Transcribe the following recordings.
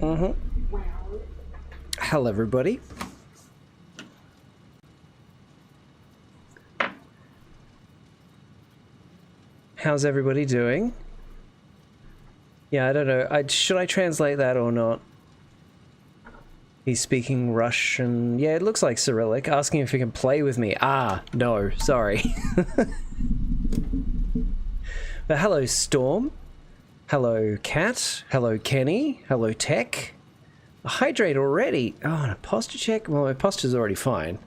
Hello, everybody. How's everybody doing? Yeah, I don't know. Should I translate that or not? He's speaking Russian. Yeah, it looks like Cyrillic. Asking if he can play with me. Ah, no, sorry. But hello, Storm. Hello, Cat. Hello, Kenny. Hello, Tech. A hydrate already. Oh, an posture check? Well, my posture's already fine.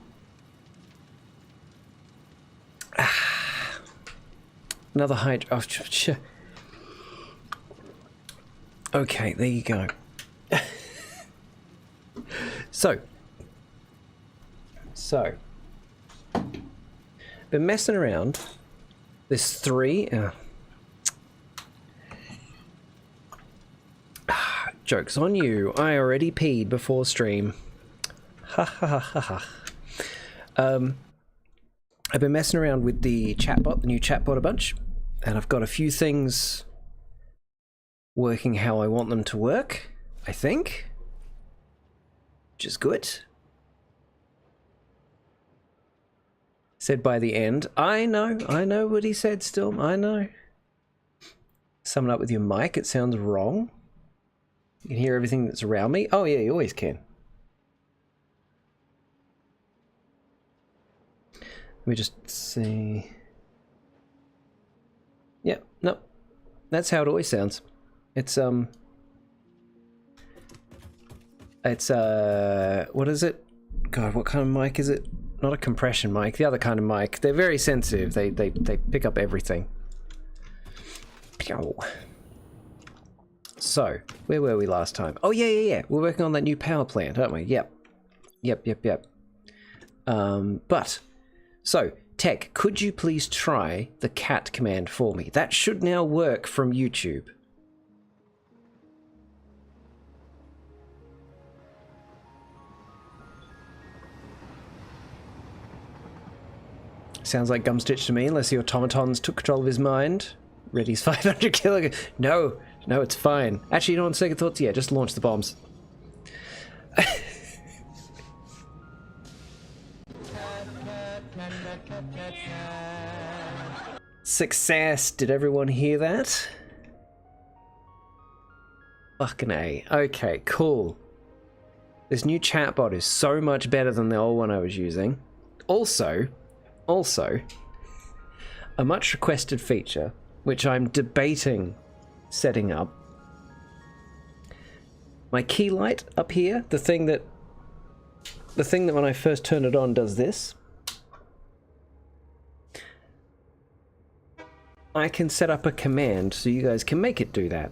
Ah. Another hydrate. Oh, okay, there you go. So, been messing around. There's 3. Joke's on you. I already peed before stream. Ha ha ha ha ha. I've been messing around with the chatbot, the new chatbot a bunch, and I've got a few things working how I want them to work, I think. Which is good. Said by the end. I know what he said still. I know. Sum it up with your mic, it sounds wrong. You can hear everything that's around me. Oh yeah, you always can. Let me just see. Yep, no. That's how it always sounds. It's what is it? God, what kind of mic is it? Not a compression mic, the other kind of mic. They're very sensitive. They pick up everything. Pew. So, where were we last time? Oh yeah. We're working on that new power plant, aren't we? Yep. But so, Tech, could you please try the cat command for me? That should now work from YouTube. Sounds like Gumstitch to me, unless the automatons took control of his mind. Reddy's 500 kilograms. No, it's fine. Actually, you know, on second thoughts, yeah, just launch the bombs. Success! Did everyone hear that? Fucking A. Okay, cool. This new chatbot is so much better than the old one I was using. Also, a much requested feature, which I'm debating setting up. My key light up here, the thing that when I first turn it on does this. I can set up a command so you guys can make it do that.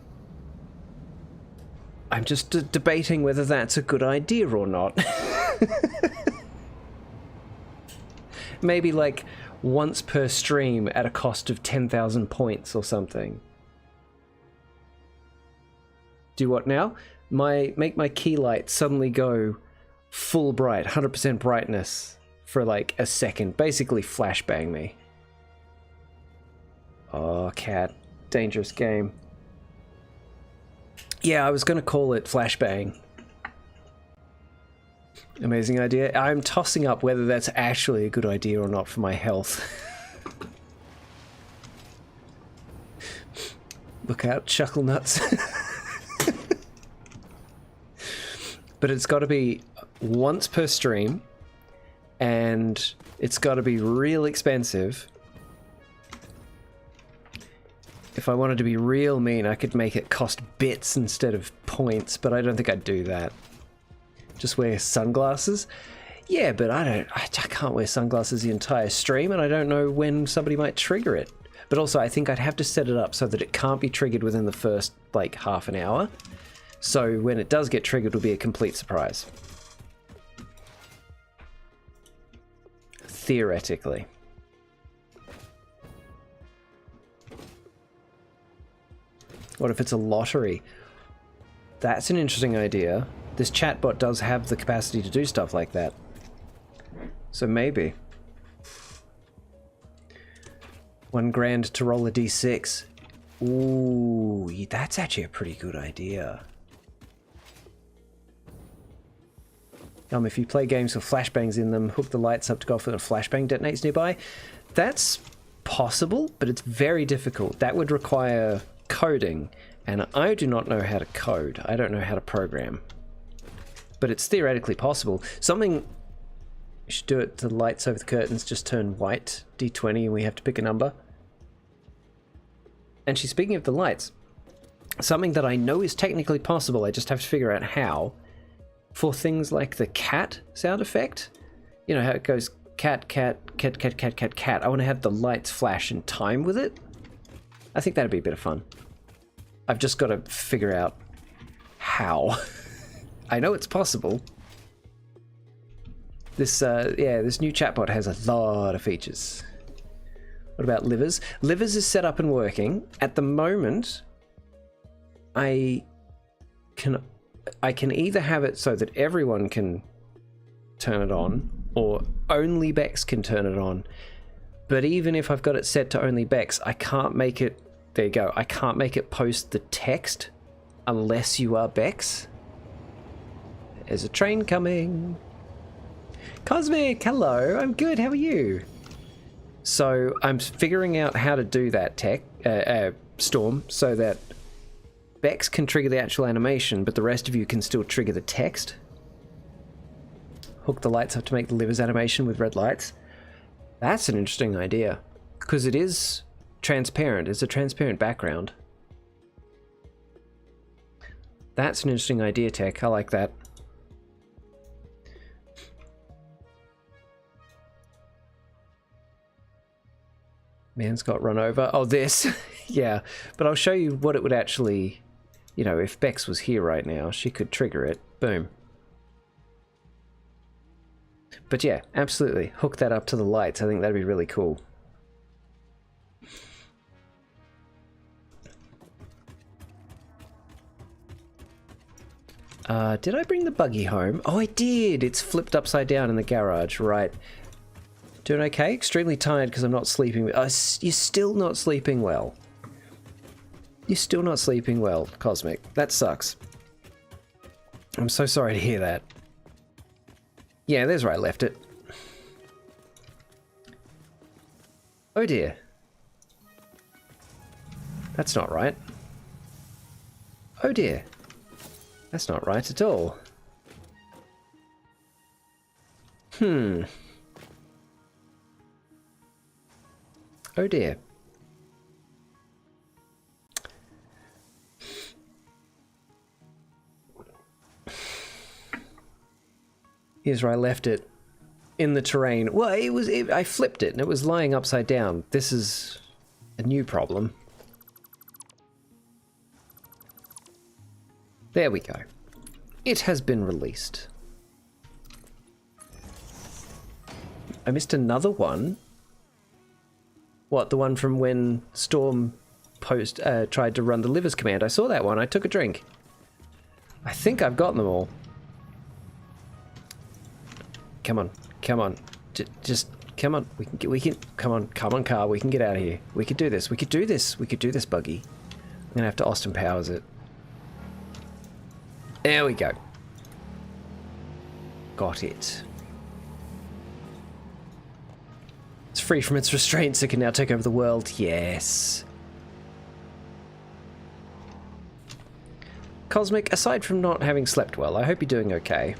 I'm just debating whether that's a good idea or not. Maybe like once per stream at a cost of 10,000 points or something. Do what now? Make my key light suddenly go full bright, 100% brightness for like a second. Basically flashbang me. Oh, cat. Dangerous game. Yeah, I was going to call it flashbang. Amazing idea. I'm tossing up whether that's actually a good idea or not for my health. Look out, chuckle nuts. But it's got to be once per stream, and it's got to be real expensive. If I wanted to be real mean, I could make it cost bits instead of points, but I don't think I'd do that. Just wear sunglasses? Yeah, but I can't wear sunglasses the entire stream, and I don't know when somebody might trigger it. But also, I think I'd have to set it up so that it can't be triggered within the first, like, half an hour. So when it does get triggered, it'll be a complete surprise. Theoretically. What if it's a lottery? That's an interesting idea. This chatbot does have the capacity to do stuff like that. So maybe. $1,000 to roll a d6. Ooh, that's actually a pretty good idea. If you play games with flashbangs in them, hook the lights up to go off when a flashbang detonates nearby. That's possible, but it's very difficult. That would require coding, and I do not know how to code. I don't know how to program. But it's theoretically possible. Something... You should do it to the lights over the curtains, just turn white, D20, and we have to pick a number. And she's speaking of the lights. Something that I know is technically possible, I just have to figure out how. For things like the cat sound effect, you know how it goes cat, cat, cat, cat, cat, cat, cat. I want to have the lights flash in time with it. I think that'd be a bit of fun. I've just got to figure out how. I know it's possible. This, this new chatbot has a lot of features. What about Livers? Livers is set up and working. At the moment, I can either have it so that everyone can turn it on, or only Bex can turn it on. But even if I've got it set to only Bex, I can't make it... There you go. I can't make it post the text unless you are Bex. There's a train coming. Cosmic, hello. I'm good. How are you? So I'm figuring out how to do that Storm, so that Bex can trigger the actual animation, but the rest of you can still trigger the text. Hook the lights up to make the Livers animation with red lights. That's an interesting idea, because it is transparent. It's a transparent background. That's an interesting idea, Tech. I like that. Man's got run over. Oh, this. Yeah, but I'll show you what it would actually... You know, if Bex was here right now, she could trigger it. Boom. But yeah, absolutely. Hook that up to the lights. I think that'd be really cool. Did I bring the buggy home? Oh, I did! It's flipped upside down in the garage, right. Doing okay? Extremely tired because I'm not sleeping. You're still not sleeping well. You're still not sleeping well, Cosmic. That sucks. I'm so sorry to hear that. Yeah, there's where I left it. Oh dear. That's not right. Oh dear. That's not right at all. Oh dear. Here's where I left it. In the terrain. Well, I flipped it and it was lying upside down. This is a new problem. There we go. It has been released. I missed another one. What, the one from when Storm tried to run the Livers command? I saw that one. I took a drink. I think I've got them all. Come on, come on. Just come on. We can come on car. We can get out of here. We could do this. We could do this. We could do this, buggy. I'm gonna have to Austin Powers it. There we go. Got it. It's free from its restraints. It can now take over the world. Yes. Cosmic, aside from not having slept well, I hope you're doing okay.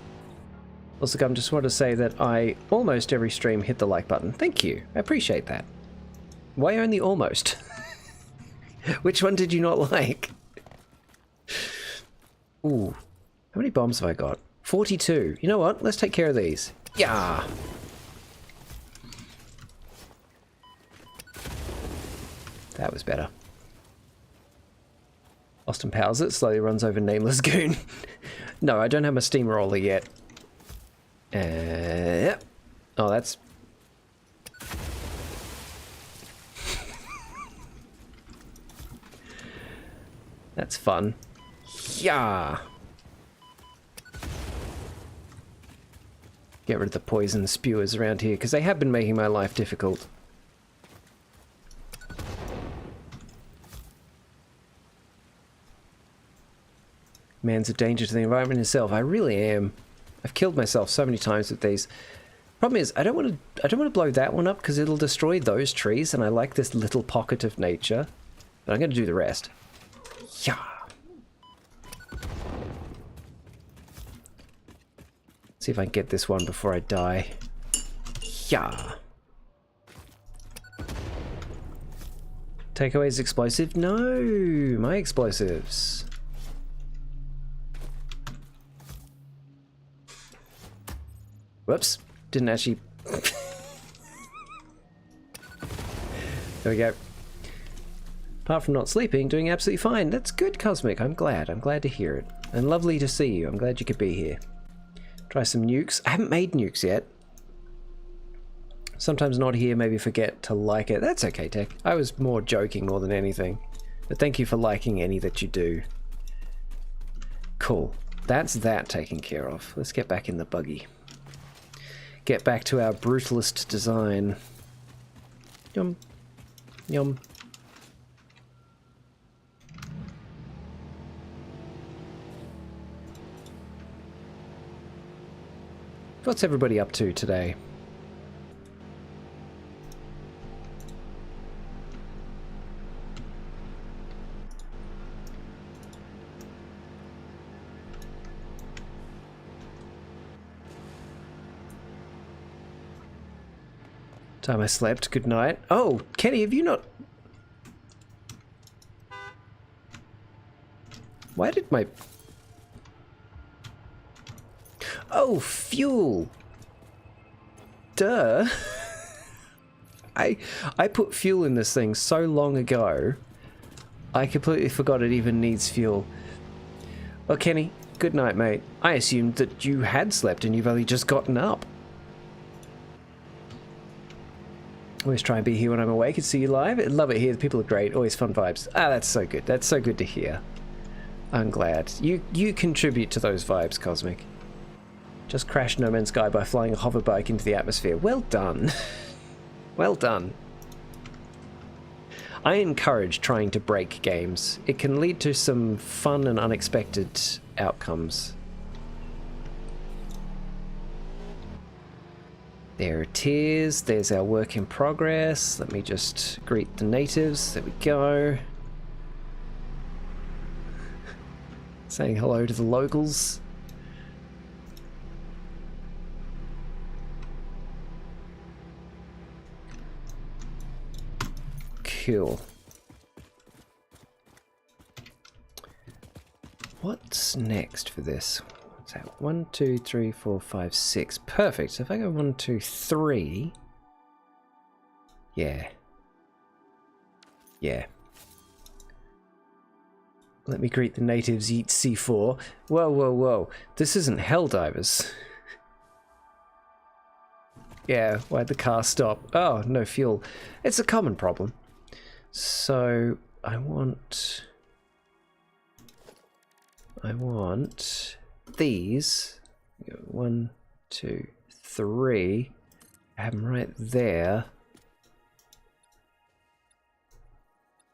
Also, I just want to say that I almost every stream hit the like button. Thank you. I appreciate that. Why only almost? Which one did you not like? Ooh. How many bombs have I got? 42. You know what? Let's take care of these. Yeah. That was better. Austin Powers it, slowly runs over Nameless Goon. No, I don't have my steamroller yet. Oh, that's... That's fun. Yeah. Get rid of the poison spewers around here, because they have been making my life difficult. Man's a danger to the environment himself. I really am. I've killed myself so many times with these. Problem is, I don't want to blow that one up because it'll destroy those trees, and I like this little pocket of nature. But I'm going to do the rest. Yeah. See if I can get this one before I die. Yeah. Takeaway's explosive? No, my explosives. Whoops, didn't actually. There we go. Apart from not sleeping, doing absolutely fine. That's good, Cosmic. I'm glad to hear it. And lovely to see you. I'm glad you could be here. Try some nukes. I haven't made nukes yet. Sometimes not here, maybe forget to like it. That's okay, Tech. I was more joking more than anything. But thank you for liking any that you do. Cool. That's that taken care of. Let's get back in the buggy. Get back to our brutalist design. Yum. Yum. What's everybody up to today? Time I slept. Good night. Oh, Kenny, have you not... Why did my... Oh, fuel. Duh. I put fuel in this thing so long ago, I completely forgot it even needs fuel. Well, Kenny, good night, mate. I assumed that you had slept and you've only just gotten up. Always try and be here when I'm awake and see you live. I love it here. The people are great. Always fun vibes. Ah, that's so good. That's so good to hear. I'm glad. You contribute to those vibes, Cosmic. Just crashed No Man's Sky by flying a hover bike into the atmosphere. Well done. Well done. I encourage trying to break games. It can lead to some fun and unexpected outcomes. There it is. There's our work in progress. Let me just greet the natives. There we go. Saying hello to the locals. Cool. What's next for this? What's that? 1, 2, 3, 4, 5, 6. Perfect. So if I go 1, 2, 3. Yeah. Yeah. Let me greet the natives, eat C4. Whoa, whoa, whoa. This isn't Helldivers. Yeah, why'd the car stop? Oh, no fuel. It's a common problem. So, I want these. 1, 2, 3. I have them right there.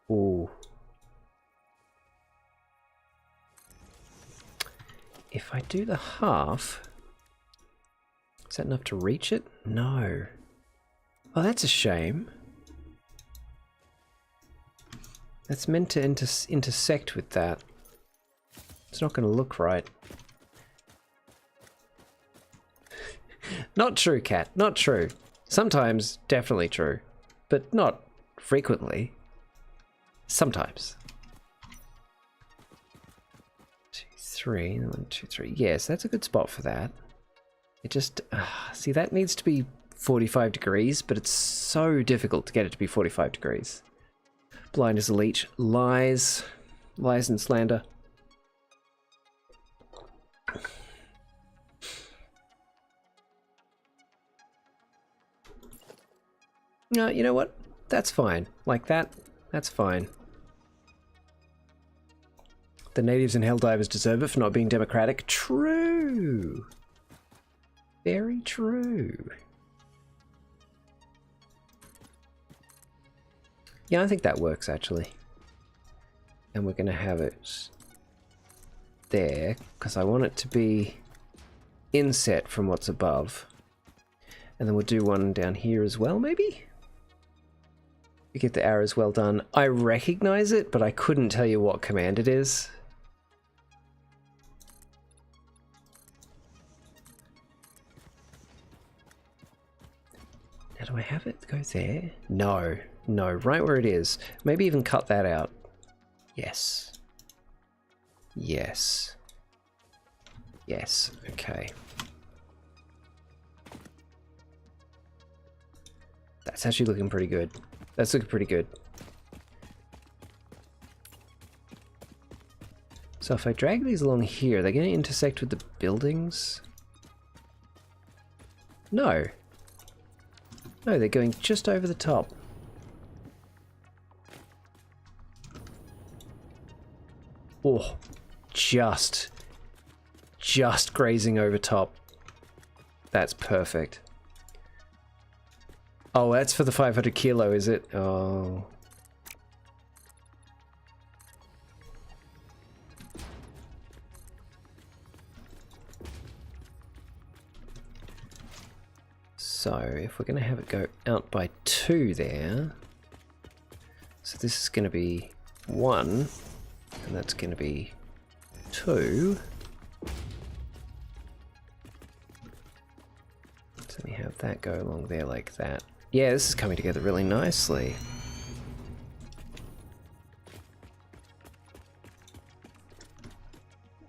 Ooh. If I do the half, is that enough to reach it? No. Oh, that's a shame. That's meant to intersect with that. It's not going to look right. Not true, Cat. Not true. Sometimes, definitely true. But not frequently. Sometimes. 2, 3. 1, 2, 3. Yes, that's a good spot for that. It just... see, that needs to be 45 degrees, but it's so difficult to get it to be 45 degrees. Blind as a leech. Lies. Lies and slander. No, you know what? That's fine. Like that, that's fine. The natives and Helldivers deserve it for not being democratic. True. Very true. Yeah, I think that works actually. And we're going to have it there because I want it to be inset from what's above. And then we'll do one down here as well, maybe? We get the arrows well done. I recognize it, but I couldn't tell you what command it is. Now, do I have it go there? No, no, right where it is. Maybe even cut that out. Yes. Yes. Yes, okay. That's actually looking pretty good. That's looking pretty good. So if I drag these along here, they're going to intersect with the buildings? No. No, they're going just over the top. Oh, just grazing over top. That's perfect. Oh, that's for the 500 kilo, is it? Oh. So, if we're going to have it go out by 2 there, so this is going to be 1, and that's going to be 2. So we have that go along there like that. Yeah, this is coming together really nicely.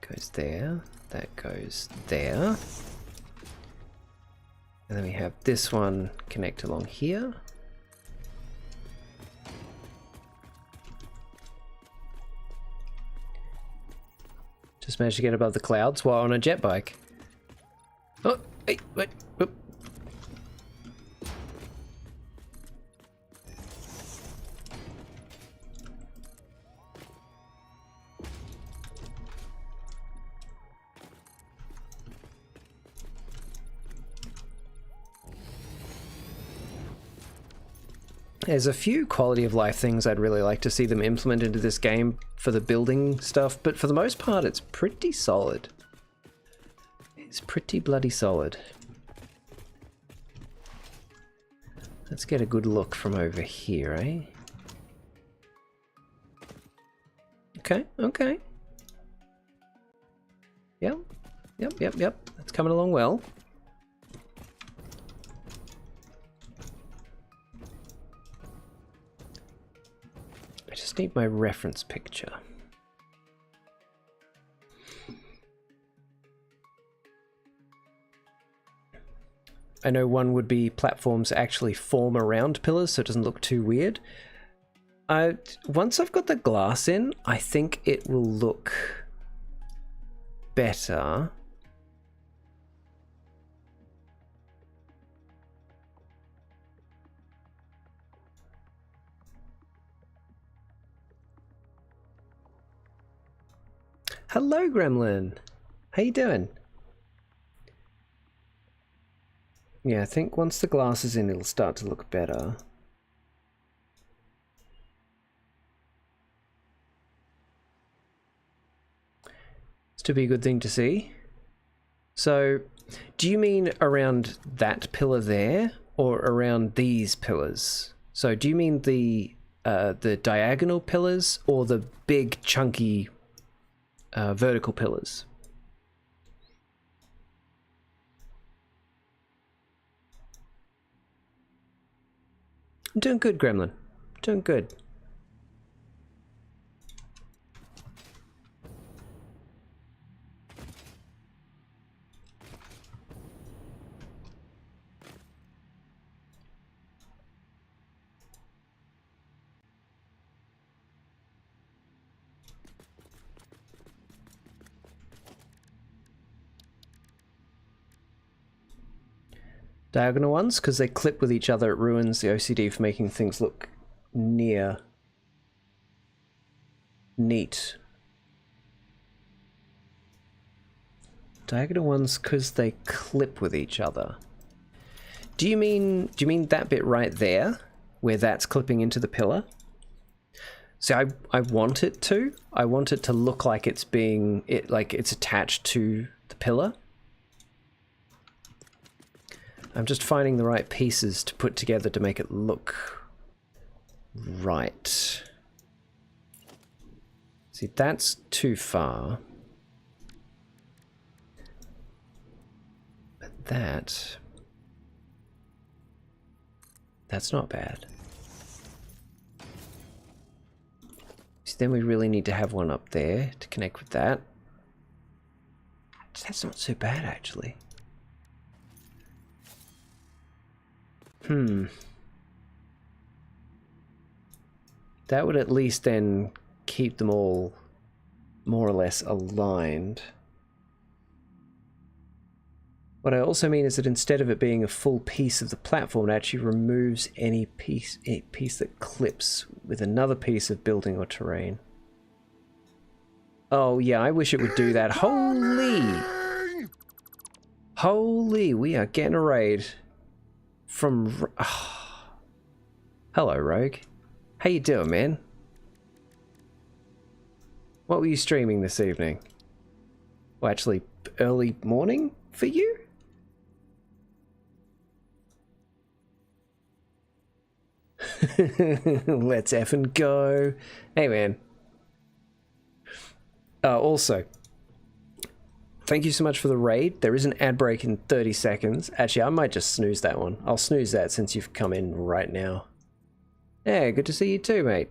Goes there, that goes there. And then we have this one connect along here. Just managed to get above the clouds while on a jet bike. Oh, hey, wait, whoop. There's a few quality of life things I'd really like to see them implement into this game for the building stuff, but for the most part it's pretty solid. It's pretty bloody solid. Let's get a good look from over here, eh? Okay, okay. Yep, yep. That's coming along well. I just need my reference picture. I know one would be platforms actually form around pillars so it doesn't look too weird. Once I've got the glass in, I think it will look better. Hello, Gremlin. How you doing? Yeah, I think once the glass is in, it'll start to look better. It's to be a good thing to see. So, do you mean around that pillar there, or around these pillars? So, do you mean the diagonal pillars, or the big chunky vertical pillars? I'm doing good, Gremlin. Doing good. Diagonal ones, because they clip with each other, it ruins the OCD for making things look neat. Diagonal ones, because they clip with each other. Do you mean that bit right there, where that's clipping into the pillar? So I want it to. I want it to look like it's being like it's attached to the pillar. I'm just finding the right pieces to put together to make it look right. See, that's too far. But that's not bad. So then we really need to have one up there to connect with that. That's not so bad, actually. That would at least then keep them all more or less aligned. What I also mean is that instead of it being a full piece of the platform, it actually removes any piece that clips with another piece of building or terrain. Oh yeah, I wish it would do that. Holy, we are getting a raid from... Hello, Rogue. How you doing, man? What were you streaming this evening? Well, actually, early morning for you? Let's effing go. Hey, man. Also, thank you so much for the raid. There is an ad break in 30 seconds. Actually, I might just snooze that one. I'll snooze that since you've come in right now. Yeah, good to see you too, mate.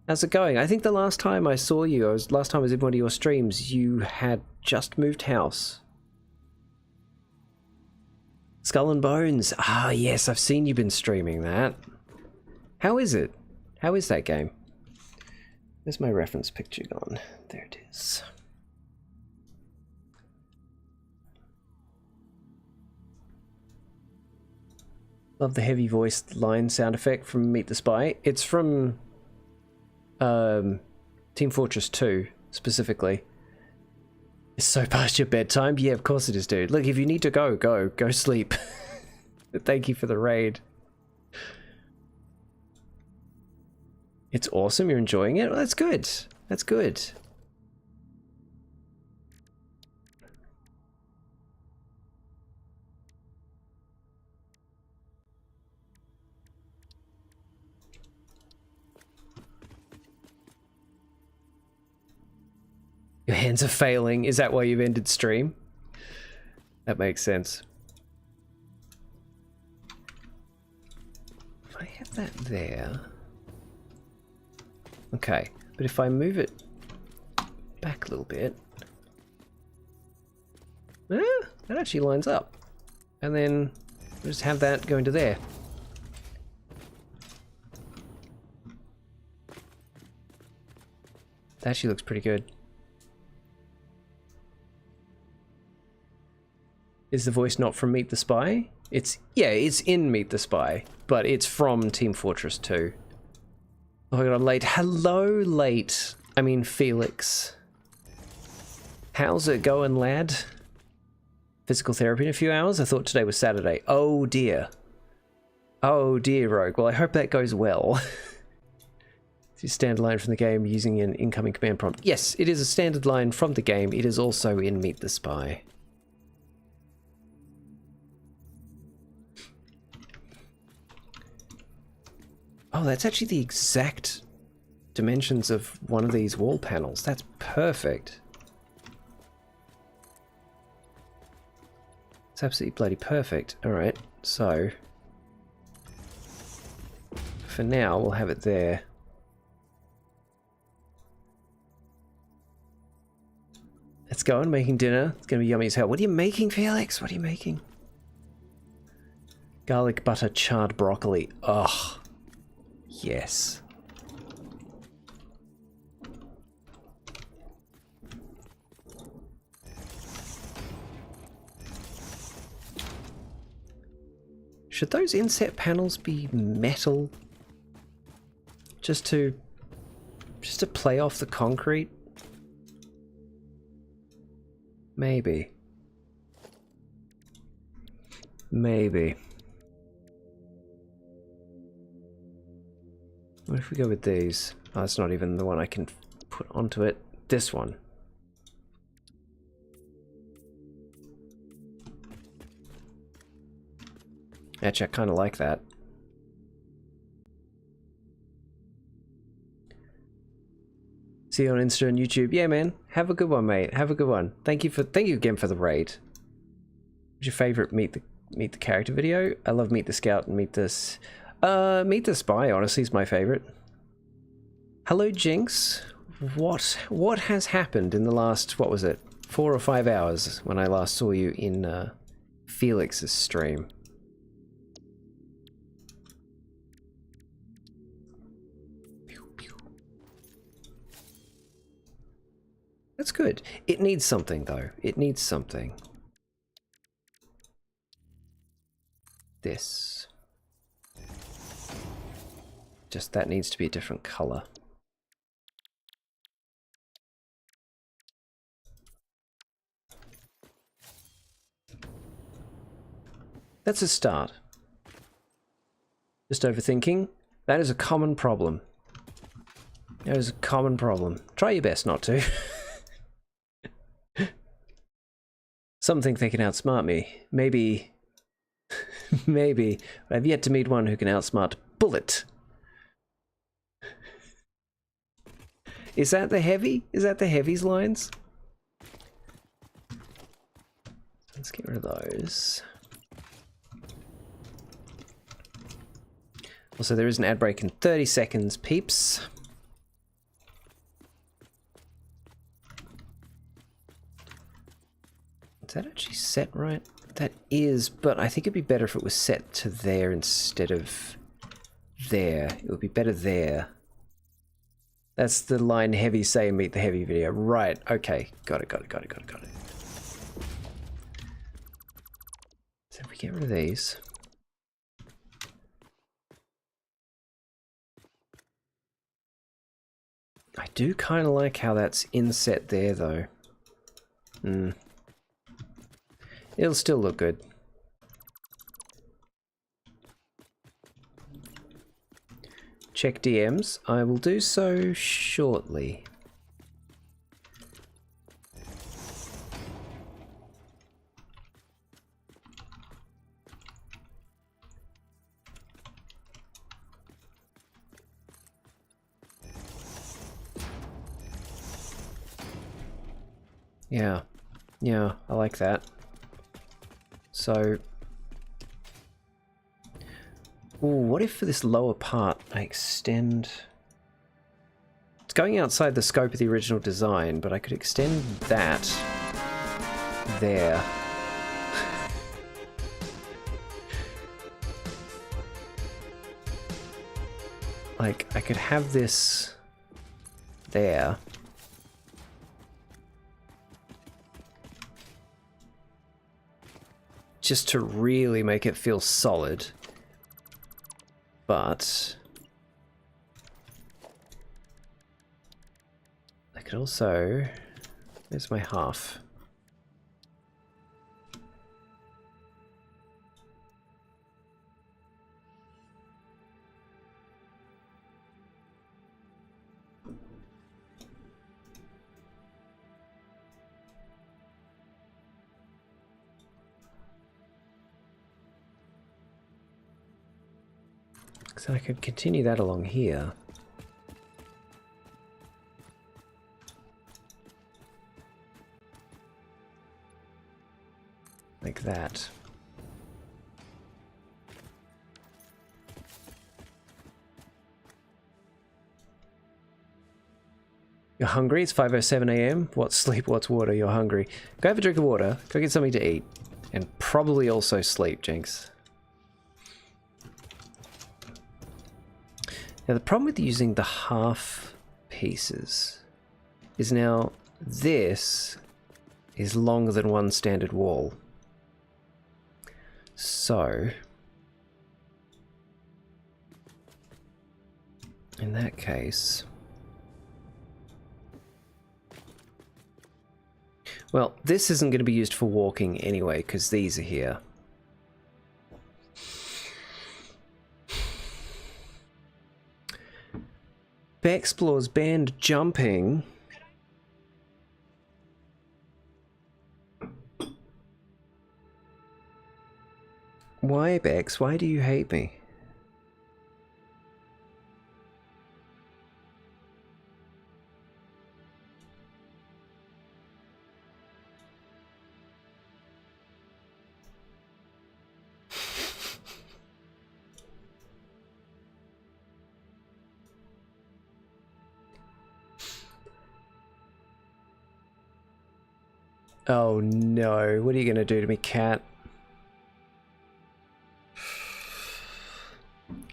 How's it going? I think the last time I saw you, last time I was in one of your streams, you had just moved house. Skull and Bones. Ah, yes, I've seen you been streaming that. How is it? How is that game? Where's my reference picture gone? There it is. Love the heavy voiced line sound effect from Meet the Spy. It's from Team Fortress 2 specifically. It's so past your bedtime. Yeah, of course it is, dude. Look, if you need to go sleep. Thank you for the raid. It's awesome. You're enjoying it. Well, that's good. That's good. Your hands are failing. Is that why you've ended stream? That makes sense. If I have that there... Okay, but if I move it back a little bit... that actually lines up. And then we'll just have that go into there. That actually looks pretty good. Is the voice not from Meet the Spy? It's in Meet the Spy, but it's from Team Fortress 2. Oh my god, I'm late. Hello, late. I mean, Felix. How's it going, lad? Physical therapy in a few hours? I thought today was Saturday. Oh dear. Oh dear, Rogue. Well, I hope that goes well. It's your standard line from the game using an incoming command prompt. Yes, it is a standard line from the game. It is also in Meet the Spy. Oh, that's actually the exact dimensions of one of these wall panels. That's perfect. It's absolutely bloody perfect. Alright, so... for now, we'll have it there. Let's go on making dinner. It's going to be yummy as hell. What are you making, Felix? What are you making? Garlic butter charred broccoli. Ugh. Yes. Should those inset panels be metal? Just to play off the concrete? Maybe. Maybe. What if we go with these? Oh, it's not even the one I can put onto it. This one. Actually, I kind of like that. See you on Insta and YouTube. Yeah, man. Have a good one, mate. Have a good one. Thank you again for the raid. What's your favorite Meet the Character video? I love Meet the Scout and Meet the Spy. Honestly, is my favorite. Hello, Jinx. What has happened in the last, what was it, 4 or 5 hours when I last saw you in Felix's stream? That's good. It needs something, though. It needs something. This. Just that needs to be a different color. That's a start. Just overthinking. That is a common problem. That is a common problem. Try your best not to. Some think they can outsmart me. Maybe. Maybe. But I've yet to meet one who can outsmart Bullet. Is that the heavy? Is that the heavy's lines? Let's get rid of those. Also, there is an ad break in 30 seconds, peeps. Is that actually set right? That is, but I think it'd be better if it was set to there instead of there. It would be better there. That's the line heavy say Meet the Heavy video. Right, okay. Got it. So if we get rid of these. I do kind of like how that's inset there, though. It'll still look good. Check DMs. I will do so shortly. Yeah, I like that. So, ooh, what if for this lower part I extend... It's going outside the scope of the original design, but I could extend that there. Like, I could have this there. Just to really make it feel solid. But I could also... There's my half. So I could continue that along here. Like that. You're hungry? It's 5:07 AM. What's sleep? What's water? You're hungry. Go have a drink of water. Go get something to eat. And probably also sleep, Jinx. Now the problem with using the half pieces is now this is longer than one standard wall. So in that case, well, this isn't going to be used for walking anyway because these are here. Explores banned jumping. Why, Bex? Why do you hate me? Oh no, what are you gonna do to me, cat?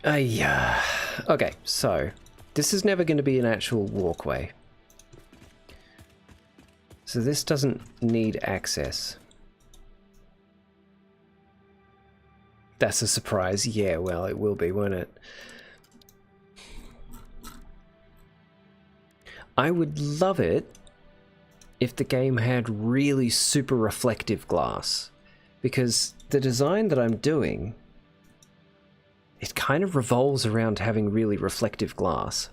Yeah. Okay, so this is never going to be an actual walkway. So this doesn't need access. That's a surprise. Yeah, well, it will be, won't it? I would love it if the game had really super reflective glass, because the design that I'm doing, it kind of revolves around having really reflective glass.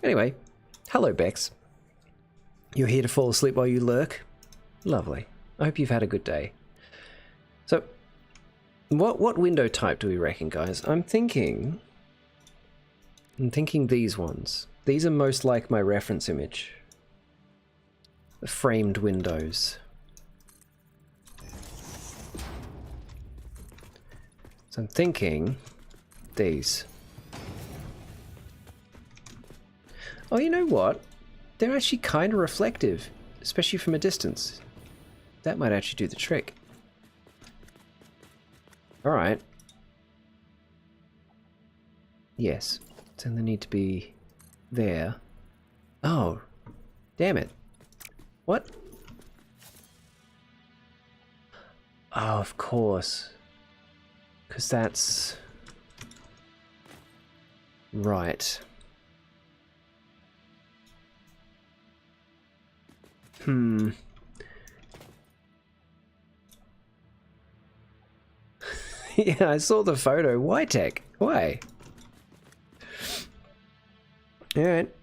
Anyway, hello Bex. You're here to fall asleep while you lurk? Lovely. I hope you've had a good day. So, what window type do we reckon, guys? I'm thinking these ones. These are most like my reference image. The framed windows. So I'm thinking these. Oh, you know what? They're actually kind of reflective, especially from a distance. That might actually do the trick. All right. Yes. So they need to be there. Oh, damn it. What? Oh, of course. Because that's... right. Yeah, I saw the photo. Why, Tech? Why? Alright.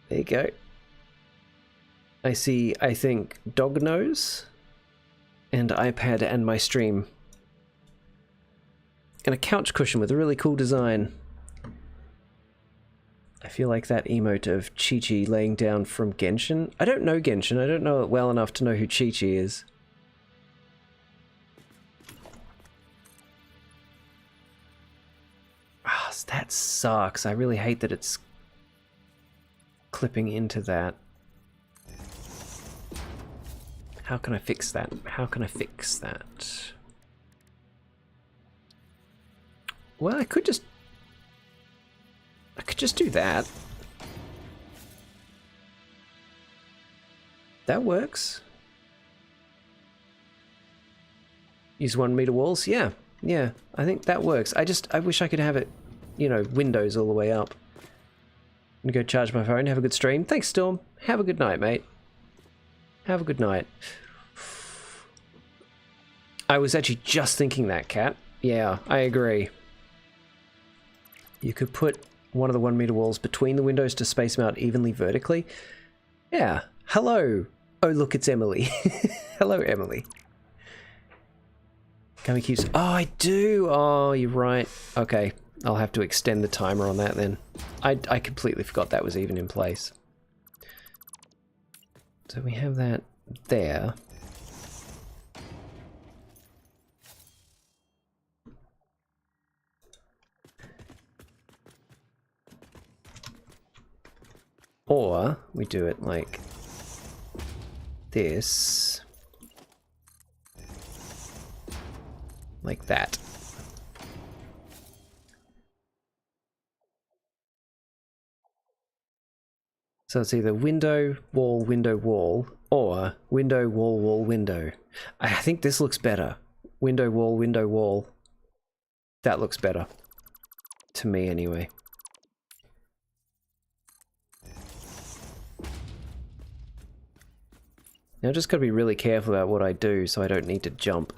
There you go. I see, I think, dog nose and iPad and my stream. And a couch cushion with a really cool design. I feel like that emote of Chi-Chi laying down from Genshin. I don't know Genshin. I don't know it well enough to know who Chi-Chi is. Ah, that sucks. I really hate that it's clipping into that. How can I fix that? How can I fix that? Well, I could just do that. That works. Use 1 meter walls? Yeah. Yeah, I think that works. I wish I could have it, you know, windows all the way up. I'm gonna go charge my phone. Have a good stream. Thanks, Storm. Have a good night, mate. Have a good night. I was actually just thinking that, Cat. Yeah, I agree. You could put one of the 1 meter walls between the windows to space them out evenly vertically. Yeah. Hello. Oh, look, it's Emily. Hello, Emily. Gummy keeps... Oh, I do. Oh, you're right. Okay. I'll have to extend the timer on that then. I completely forgot that was even in place. So we have that there. Or we do it like this. Like that. So it's either window, wall, or window, wall, wall, window. I think this looks better. Window, wall, window, wall. That looks better. To me, anyway. Now I just gotta be really careful about what I do so I don't need to jump.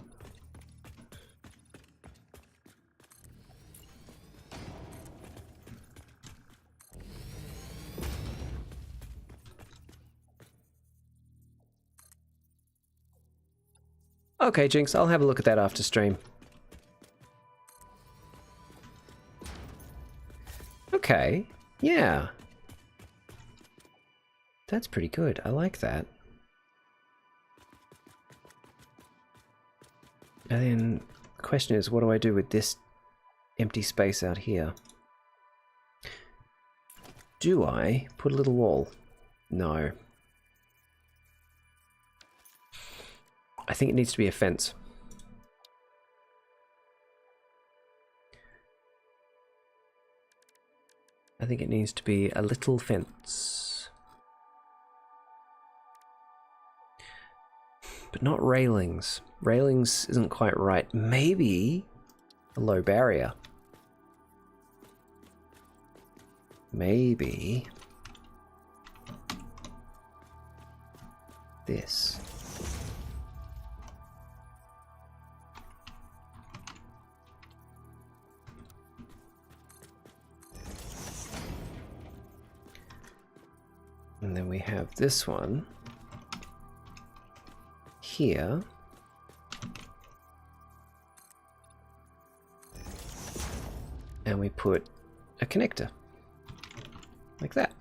Okay, Jinx, I'll have a look at that after stream. Okay, yeah. That's pretty good. I like that. And then the question is, what do I do with this empty space out here? Do I put a little wall? No. I think it needs to be a fence. I think it needs to be a little fence. But not railings. Railings isn't quite right. Maybe a low barrier. Maybe this. And then we have this one here. And we put a connector. Like that.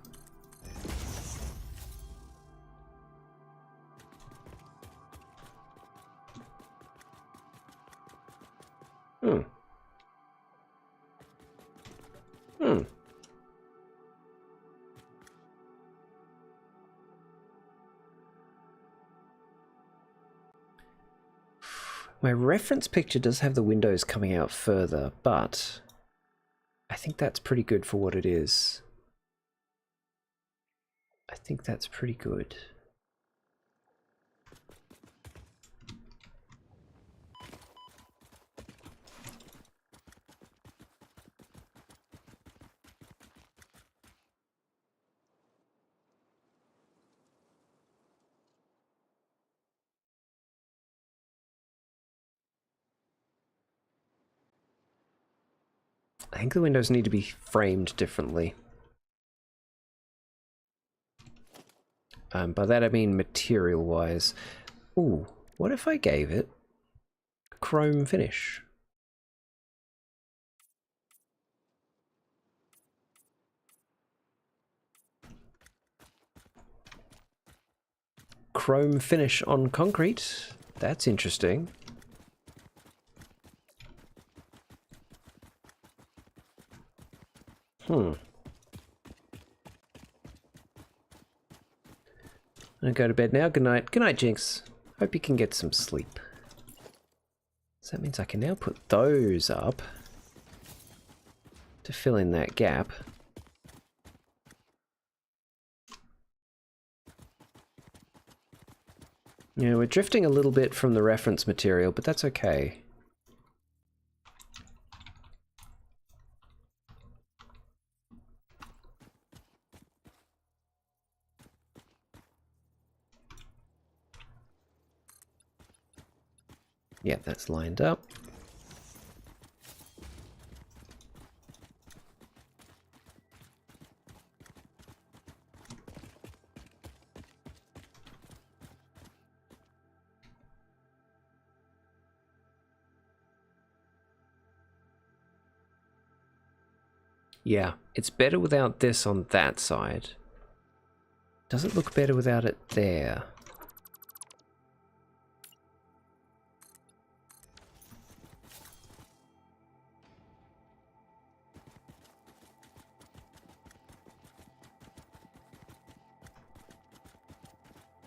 Hmm. My reference picture does have the windows coming out further, but I think that's pretty good for what it is. I think that's pretty good. I think the windows need to be framed differently. By that I mean material-wise. Ooh, what if I gave it a chrome finish? Chrome finish on concrete. That's interesting. I'm gonna go to bed now. Good night. Good night, Jinx. Hope you can get some sleep. So that means I can now put those up to fill in that gap. Yeah, we're drifting a little bit from the reference material, but that's okay. Yeah, that's lined up. Yeah, it's better without this on that side. Does it look better without it there?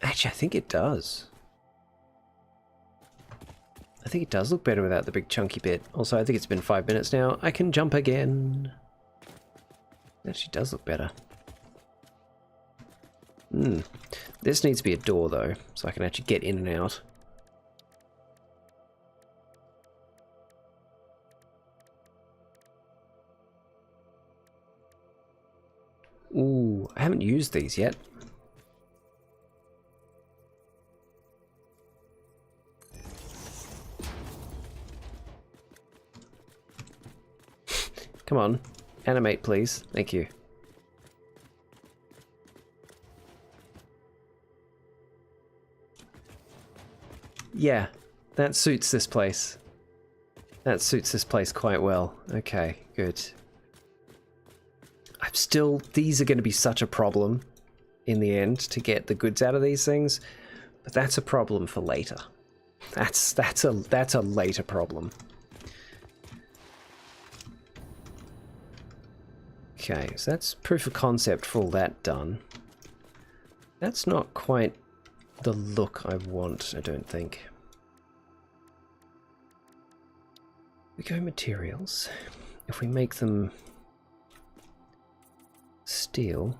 Actually, I think it does. I think it does look better without the big chunky bit. Also, I think it's been 5 minutes now. I can jump again. It actually does look better. This needs to be a door, though, so I can actually get in and out. Ooh, I haven't used these yet. Come on, animate please. Thank you. Yeah, That suits this place. That suits this place quite well. Okay, good. I'm still... These are going to be such a problem in the end to get the goods out of these things, but that's a problem for later. That's a later problem. Okay, so that's proof of concept for all that done. That's not quite the look I want, I don't think. We go materials. If we make them steel,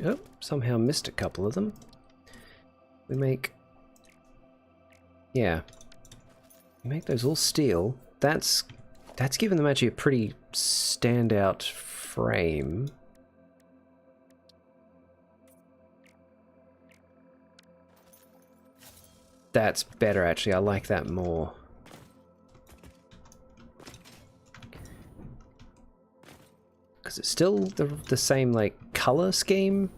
oh, somehow missed a couple of them. We make, yeah, we make those all steel. That's given them actually a pretty standout frame. That's better actually, I like that more. Because it's still the same like color scheme,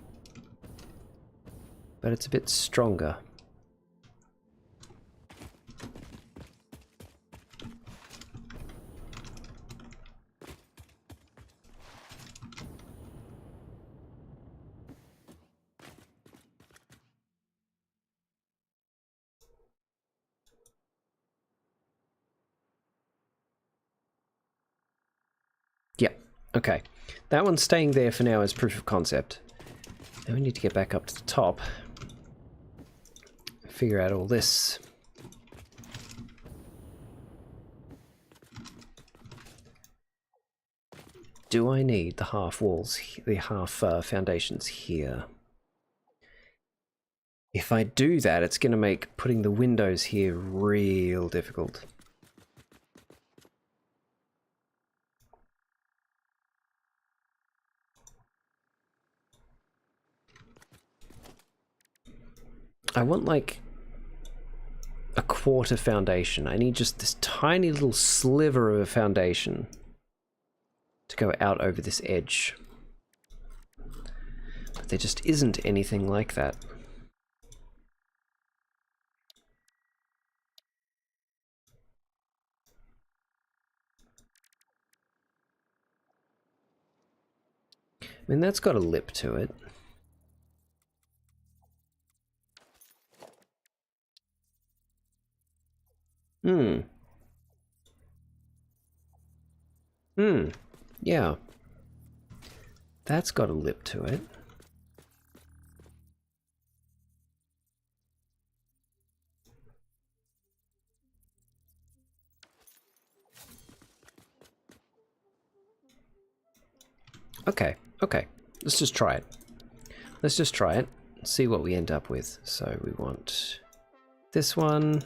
but it's a bit stronger. Yeah, okay. That one's staying there for now as proof of concept. Now we need to get back up to the top. Figure out all this. Do I need the half walls, the half foundations here? If I do that, it's going to make putting the windows here real difficult. I want like a quarter foundation. I need just this tiny little sliver of a foundation to go out over this edge. But there just isn't anything like that. I mean, that's got a lip to it. Yeah. That's got a lip to it. Okay, okay. Let's just try it. Let's just try it. See what we end up with. So we want this one.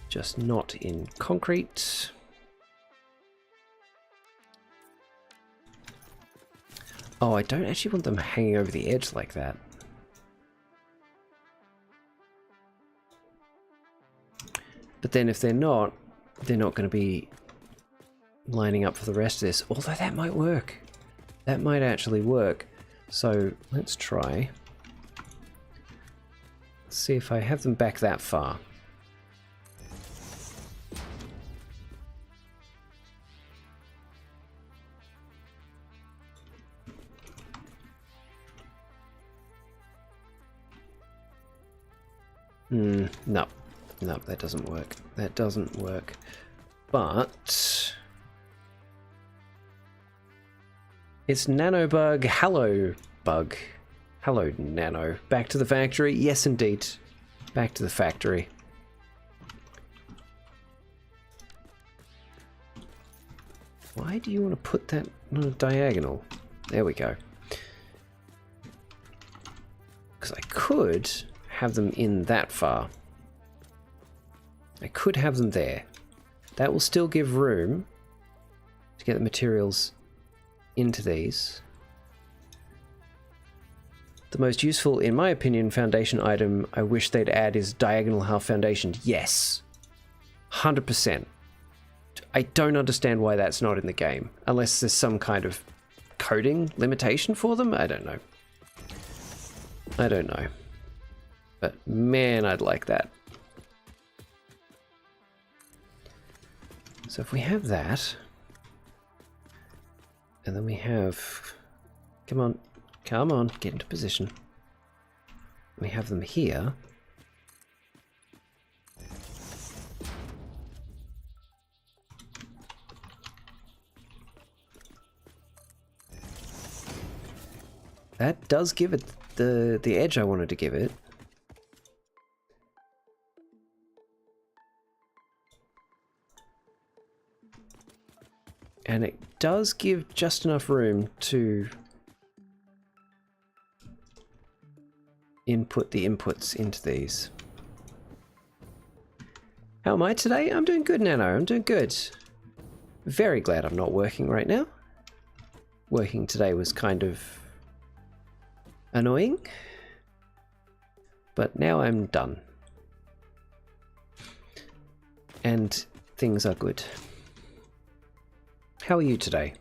Just not in concrete. Oh, I don't actually want them hanging over the edge like that. But then if they're not going to be lining up for the rest of this. Although that might work. That might actually work. So let's try. Let's see if I have them back that far. No. No, that doesn't work. That doesn't work. But it's Nanobug. Hello, bug. Hello, Nano. Back to the factory? Yes, indeed. Back to the factory. Why do you want to put that on a diagonal? There we go. Because I could have them in that far. I could have them there. That will still give room to get the materials into these. The most useful, in my opinion, foundation item I wish they'd add is diagonal half foundation. Yes. 100%. I don't understand why that's not in the game. Unless there's some kind of coding limitation for them? I don't know. I don't know. But man, I'd like that. So if we have that, and then we have, come on, get into position. We have them here. That does give it the edge I wanted to give it. And it does give just enough room to input the inputs into these. How am I today? I'm doing good, Nano. I'm doing good. Very glad I'm not working right now. Working today was kind of annoying, but now I'm done. And things are good. How are you today?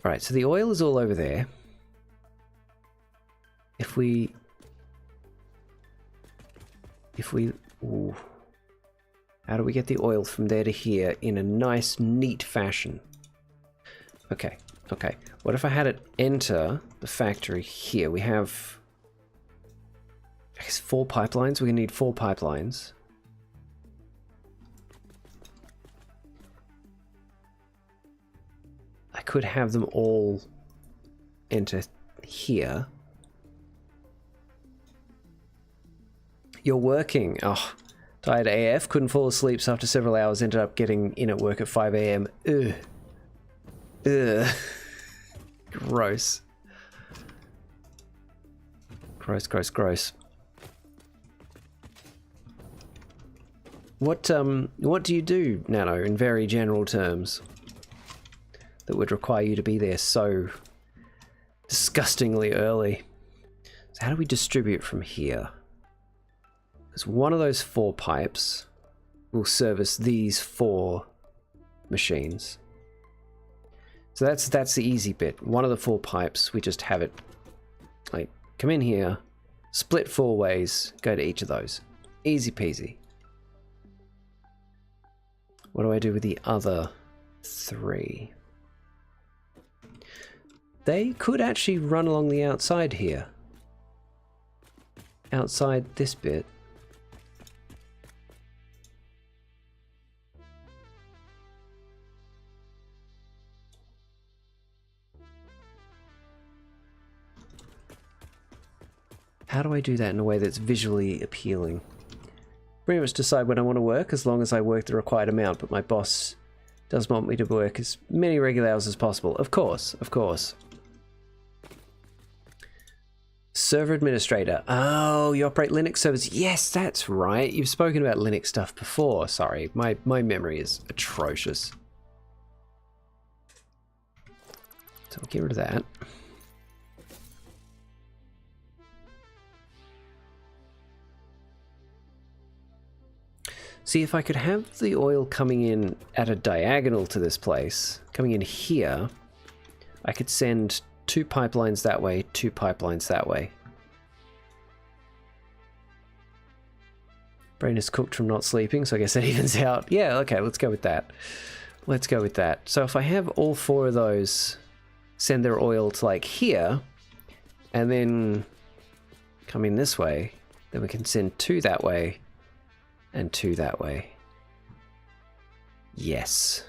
Alright, so the oil is all over there. If we... Ooh, how do we get the oil from there to here in a nice, neat fashion? Okay, okay. What if I had it enter the factory here? We have, I guess, 4 pipelines. We're gonna need 4 pipelines. I could have them all enter here. You're working. Oh, tired AF. Couldn't fall asleep, so after several hours ended up getting in at work at 5 AM. Ugh. Ugh. Gross. Gross, gross, gross. What do you do, Nano, in very general terms, that would require you to be there so disgustingly early? So how do we distribute from here? Because one of those 4 pipes will service these 4 machines. So that's the easy bit. One of the 4 pipes, we just have it like come in here, split 4 ways, go to each of those. Easy peasy. What do I do with the other 3? They could actually run along the outside here. Outside this bit. How do I do that in a way that's visually appealing? Pretty much decide when I want to work, as long as I work the required amount, but my boss does want me to work as many regular hours as possible. Of course, of course. Server administrator. Oh, you operate Linux servers. Yes, that's right. You've spoken about Linux stuff before. Sorry, my memory is atrocious. So we'll get rid of that. See, if I could have the oil coming in at a diagonal to this place, coming in here, I could send 2 pipelines that way, 2 pipelines that way. Brain is cooked from not sleeping, so I guess that evens out. Yeah, okay, let's go with that. Let's go with that. So if I have all 4 of those send their oil to like here, and then come in this way, then we can send 2 that way, and 2 that way. Yes.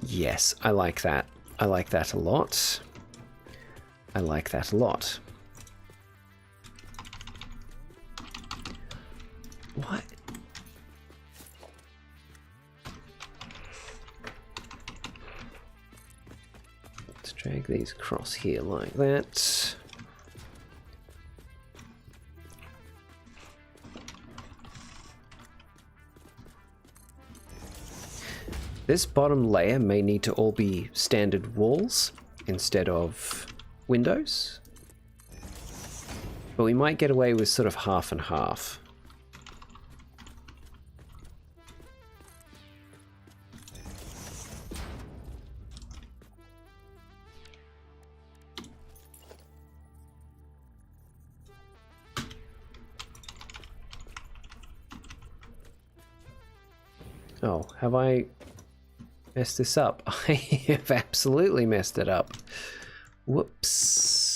Yes, I like that. I like that a lot. I like that a lot. What? Let's drag these across here like that. This bottom layer may need to all be standard walls, instead of windows. But we might get away with sort of half and half. Oh, have I messed this up? I have absolutely messed it up. Whoops.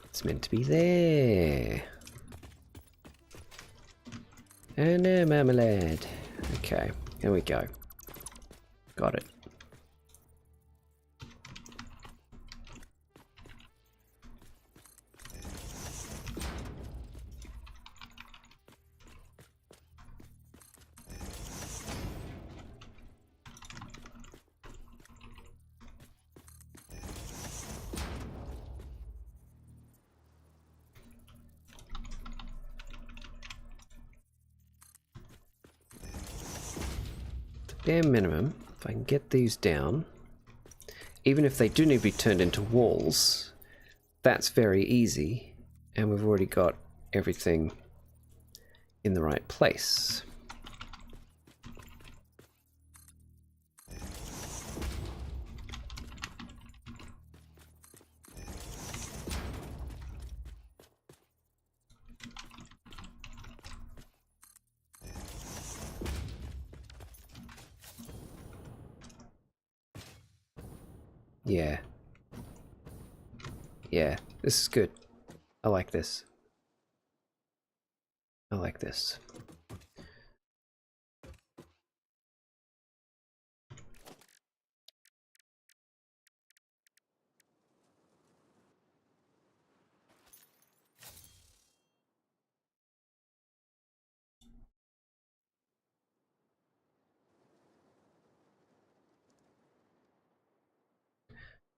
It's meant to be there. And a marmalade. Okay, here we go. Got it. Bare minimum, if I can get these down, even if they do need to be turned into walls, that's very easy, and we've already got everything in the right place. Yeah. Yeah, this is good. I like this. I like this.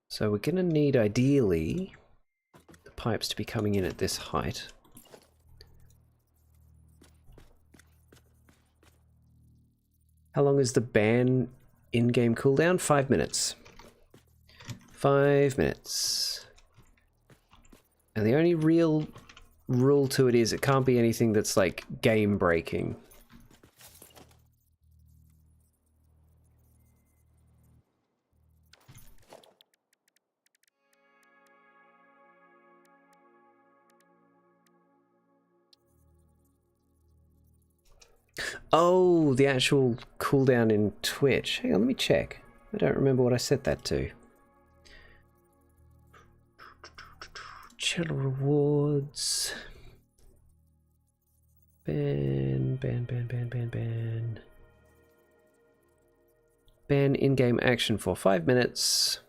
So we're going to need, ideally, the pipes to be coming in at this height. How long is the ban in-game cooldown? 5 minutes. 5 minutes. And the only real rule to it is it can't be anything that's like game breaking. Oh, the actual cooldown in Twitch. Hang on, let me check. I don't remember what I set that to. Channel rewards. Ban. Ban in-game action for 5 minutes.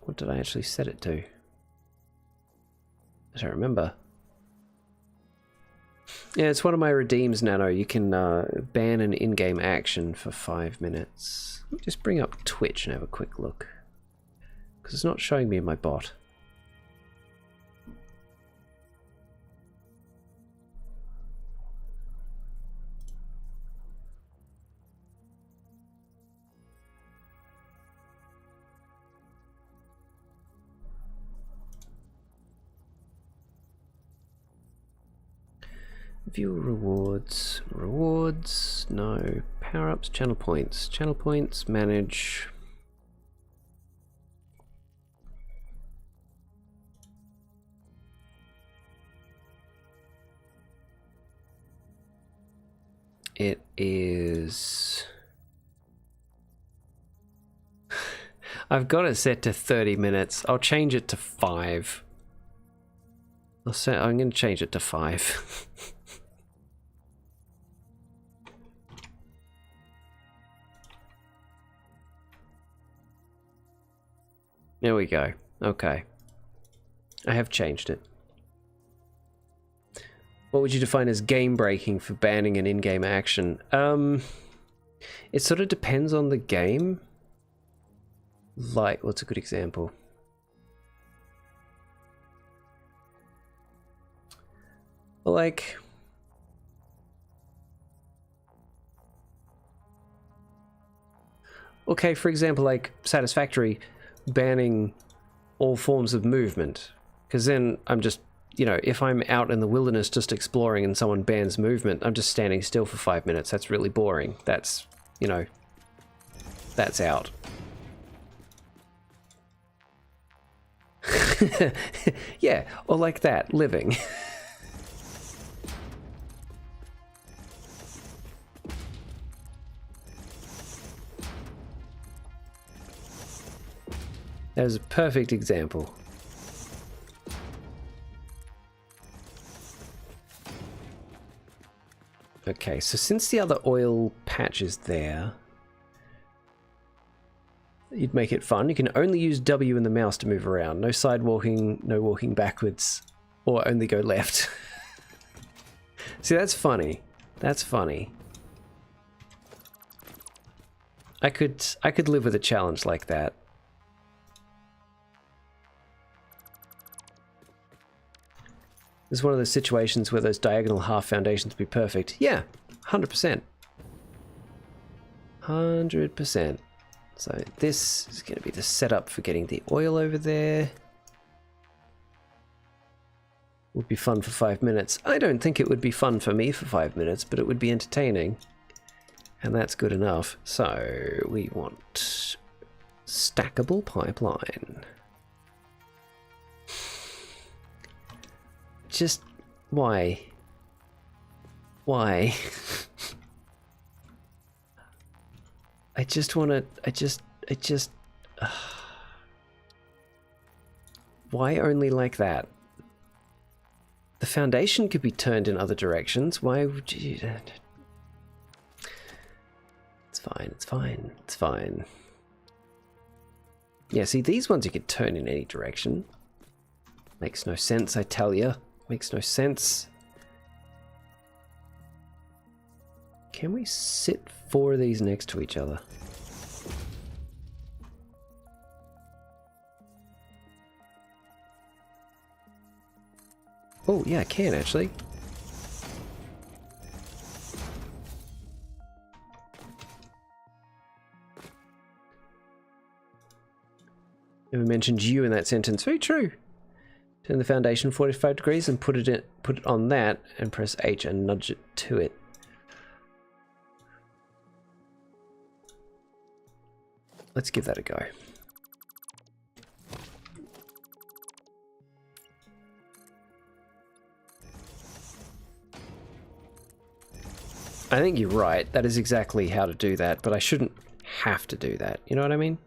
What did I actually set it to? I don't remember. Yeah, it's one of my redeems, Nano. You can ban an in-game action for 5 minutes. Let me just bring up Twitch and have a quick look. Because it's not showing me in my bot. View rewards. Rewards. No. Power-ups. Channel points. Channel points. Manage. It is... I've got it set to 30 minutes. I'll change it to 5. I'm going to change it to 5. There we go. Okay. I have changed it. What would you define as game breaking for banning an in-game action? It sort of depends on the game. Like, what's a good example? Like, okay, for example, like Satisfactory banning all forms of movement, because then I'm just, you know, if I'm out in the wilderness just exploring and someone bans movement, I'm just standing still for 5 minutes. That's really boring. That's, you know, that's out. Yeah, or like that, living. That was a perfect example. Okay, so since the other oil patch is there, you'd make it fun. You can only use W and the mouse to move around. No side walking, no walking backwards, or only go left. See, that's funny. That's funny. I could live with a challenge like that. This is one of those situations where those diagonal half foundations would be perfect. Yeah, 100%. 100%. So this is going to be the setup for getting the oil over there. Would be fun for 5 minutes. I don't think it would be fun for me for 5 minutes, but it would be entertaining. And that's good enough. So we want stackable pipeline. Just why? Why? I just want to, why only like that? The foundation could be turned in other directions. Why would you? It's fine, it's fine, it's fine. Yeah, see, these ones you could turn in any direction. Makes no sense, I tell ya. Makes no sense. Can we sit 4 of these next to each other? Oh, yeah, I can actually. Never mentioned you in that sentence. Very true. Turn the foundation 45 degrees and put it on that and press H and nudge it to it. Let's give that a go. I think you're right. That is exactly how to do that, but I shouldn't have to do that. You know what I mean?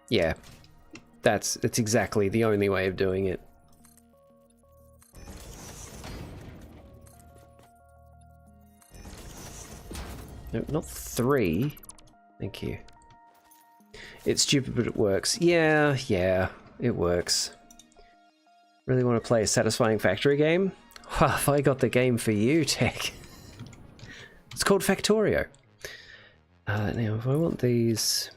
Yeah. It's exactly the only way of doing it. No, not 3. Thank you. It's stupid, but it works. Yeah, it works. Really want to play a satisfying factory game? Well, if I got the game for you, Tech. It's called Factorio. Now, if I want these...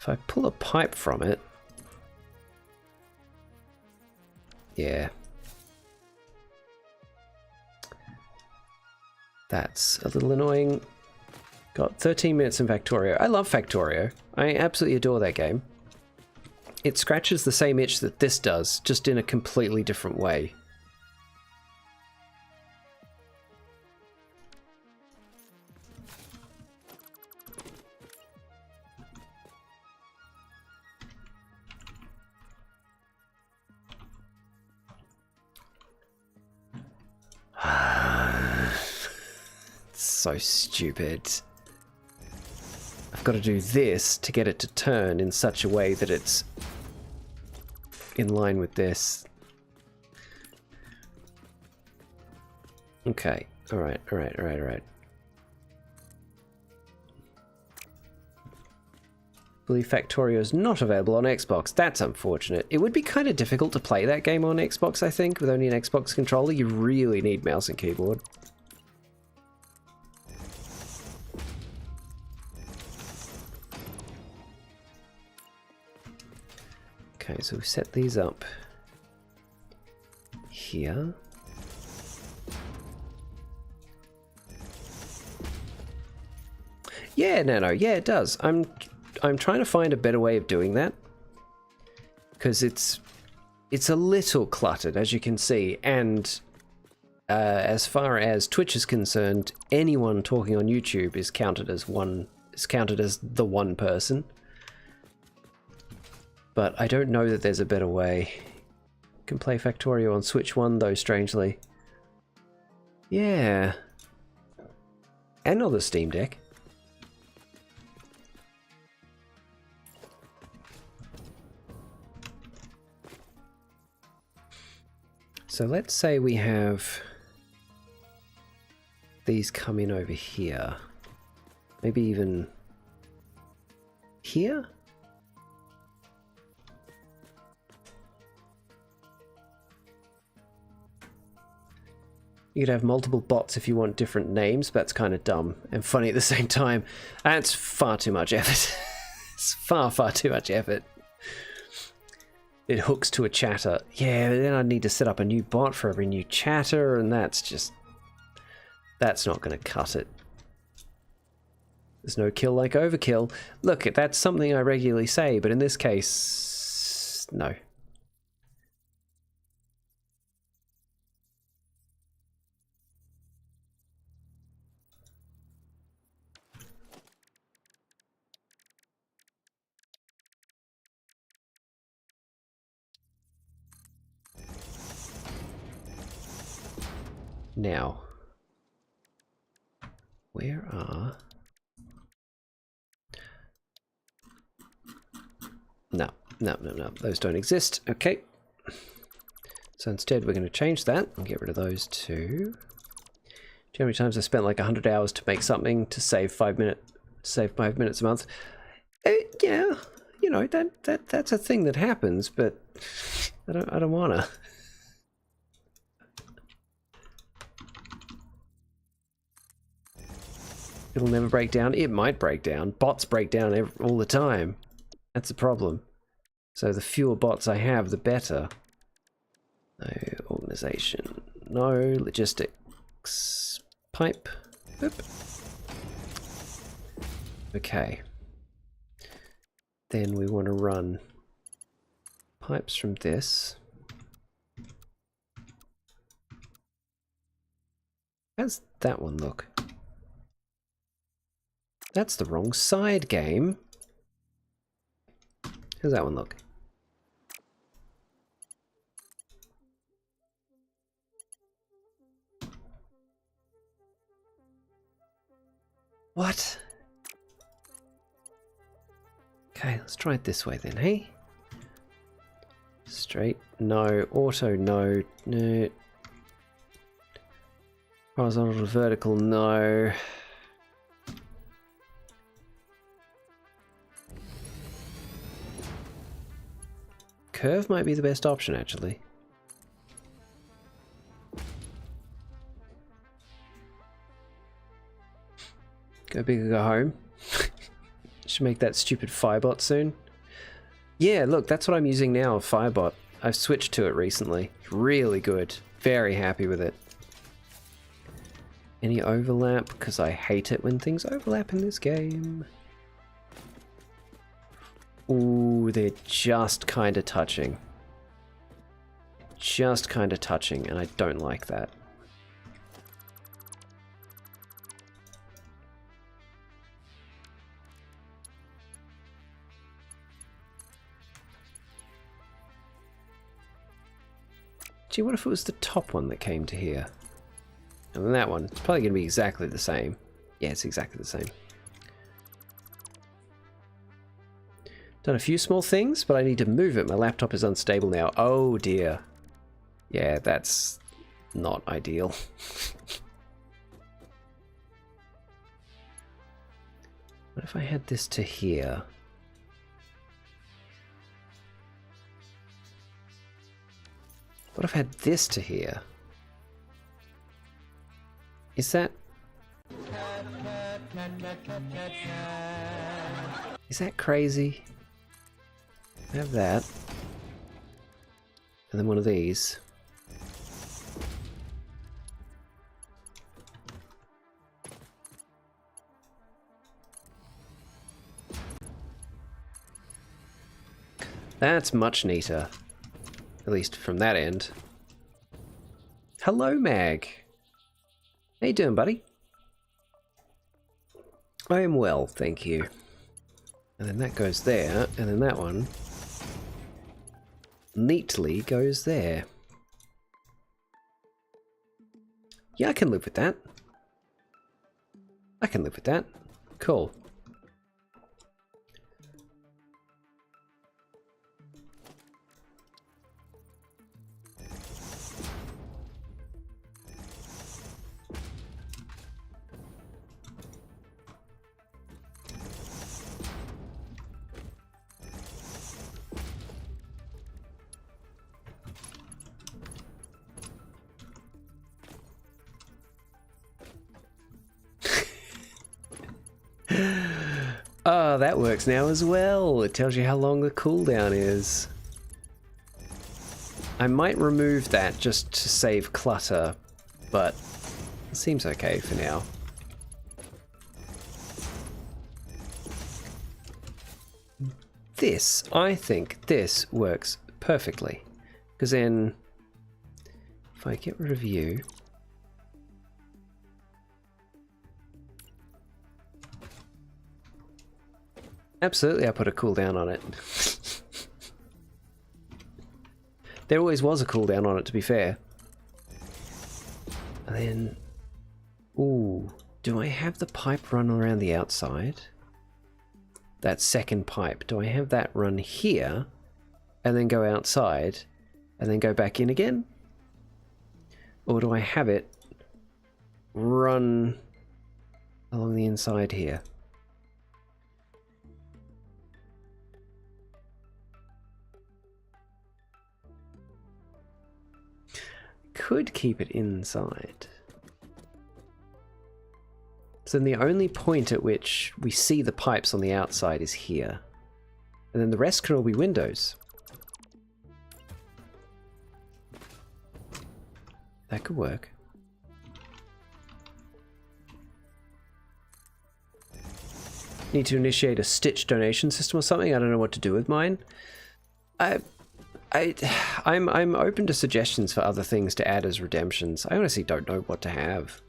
If I pull a pipe from it... Yeah. That's a little annoying. Got 13 minutes in Factorio. I love Factorio. I absolutely adore that game. It scratches the same itch that this does, just in a completely different way. It's so stupid. I've got to do this to get it to turn in such a way that it's in line with this. Okay, alright. believe Factorio is not available on Xbox. That's unfortunate. It would be kind of difficult to play that game on Xbox, I think, with only an Xbox controller. You really need mouse and keyboard. Okay, so we set these up here. Yeah, no, yeah, it does. I'm trying to find a better way of doing that, because it's a little cluttered, as you can see, and as far as Twitch is concerned, anyone talking on YouTube is counted as the one person. But I don't know that there's a better way. You can play Factorio on Switch 1 though, strangely. Yeah. And on the Steam Deck. So let's say we have these come in over here. Maybe even here? You could have multiple bots if you want different names, but that's kind of dumb and funny at the same time. That's far too much effort. It's far too much effort. It hooks to a chatter. Yeah, but then I'd need to set up a new bot for every new chatter, and that's not going to cut it. There's no kill like overkill. Look, that's something I regularly say, but in this case, no. Now, where are... No, those don't exist. Okay. So instead we're going to change that and get rid of those two. Do you know how many times I spent like 100 hours to make something to save 5 minutes a month? Yeah, you know, that's a thing that happens, but I don't wanna. It'll never break down. It might break down. Bots break down all the time. That's the problem. So the fewer bots I have, the better. No organization. No logistics. Pipe. Boop. Okay. Then we want to run pipes from this. How's that one look? That's the wrong side, game. How's that one look? What? Okay, let's try it this way then, hey? Straight, no. Auto, no. No. Horizontal to vertical, no. Curve might be the best option, actually. Go big or go home. Should make that stupid Firebot soon. Yeah, look, that's what I'm using now, Firebot. I've switched to it recently. Really good. Very happy with it. Any overlap? Because I hate it when things overlap in this game. Ooh, they're just kind of touching. Just kind of touching, and I don't like that. Gee, what if it was the top one that came to here? And then that one, it's probably going to be exactly the same. Yeah, it's exactly the same. Done a few small things, but I need to move it. My laptop is unstable now. Oh dear. Yeah, that's not ideal. What if I had this to here? What if I had this to here? Is that... Is that crazy? I have that. And then one of these. That's much neater. At least from that end. Hello, Mag. How you doing, buddy? I am well, thank you. And then that goes there, and then that one neatly goes there. Yeah, I can live with that. I can live with that. Cool. Oh, that works now as well. It tells you how long the cooldown is. I might remove that just to save clutter, but it seems okay for now. This, I think this works perfectly. Because then, if I get rid of you... Absolutely, I put a cooldown on it. There always was a cooldown on it, to be fair. And then... Ooh, do I have the pipe run around the outside? That second pipe, do I have that run here, and then go outside, and then go back in again? Or do I have it run along the inside here? Could keep it inside. So then the only point at which we see the pipes on the outside is here. And then the rest can all be windows. That could work. Need to initiate a Stitch donation system or something? I don't know what to do with mine. I'm open to suggestions for other things to add as redemptions. I honestly don't know what to have.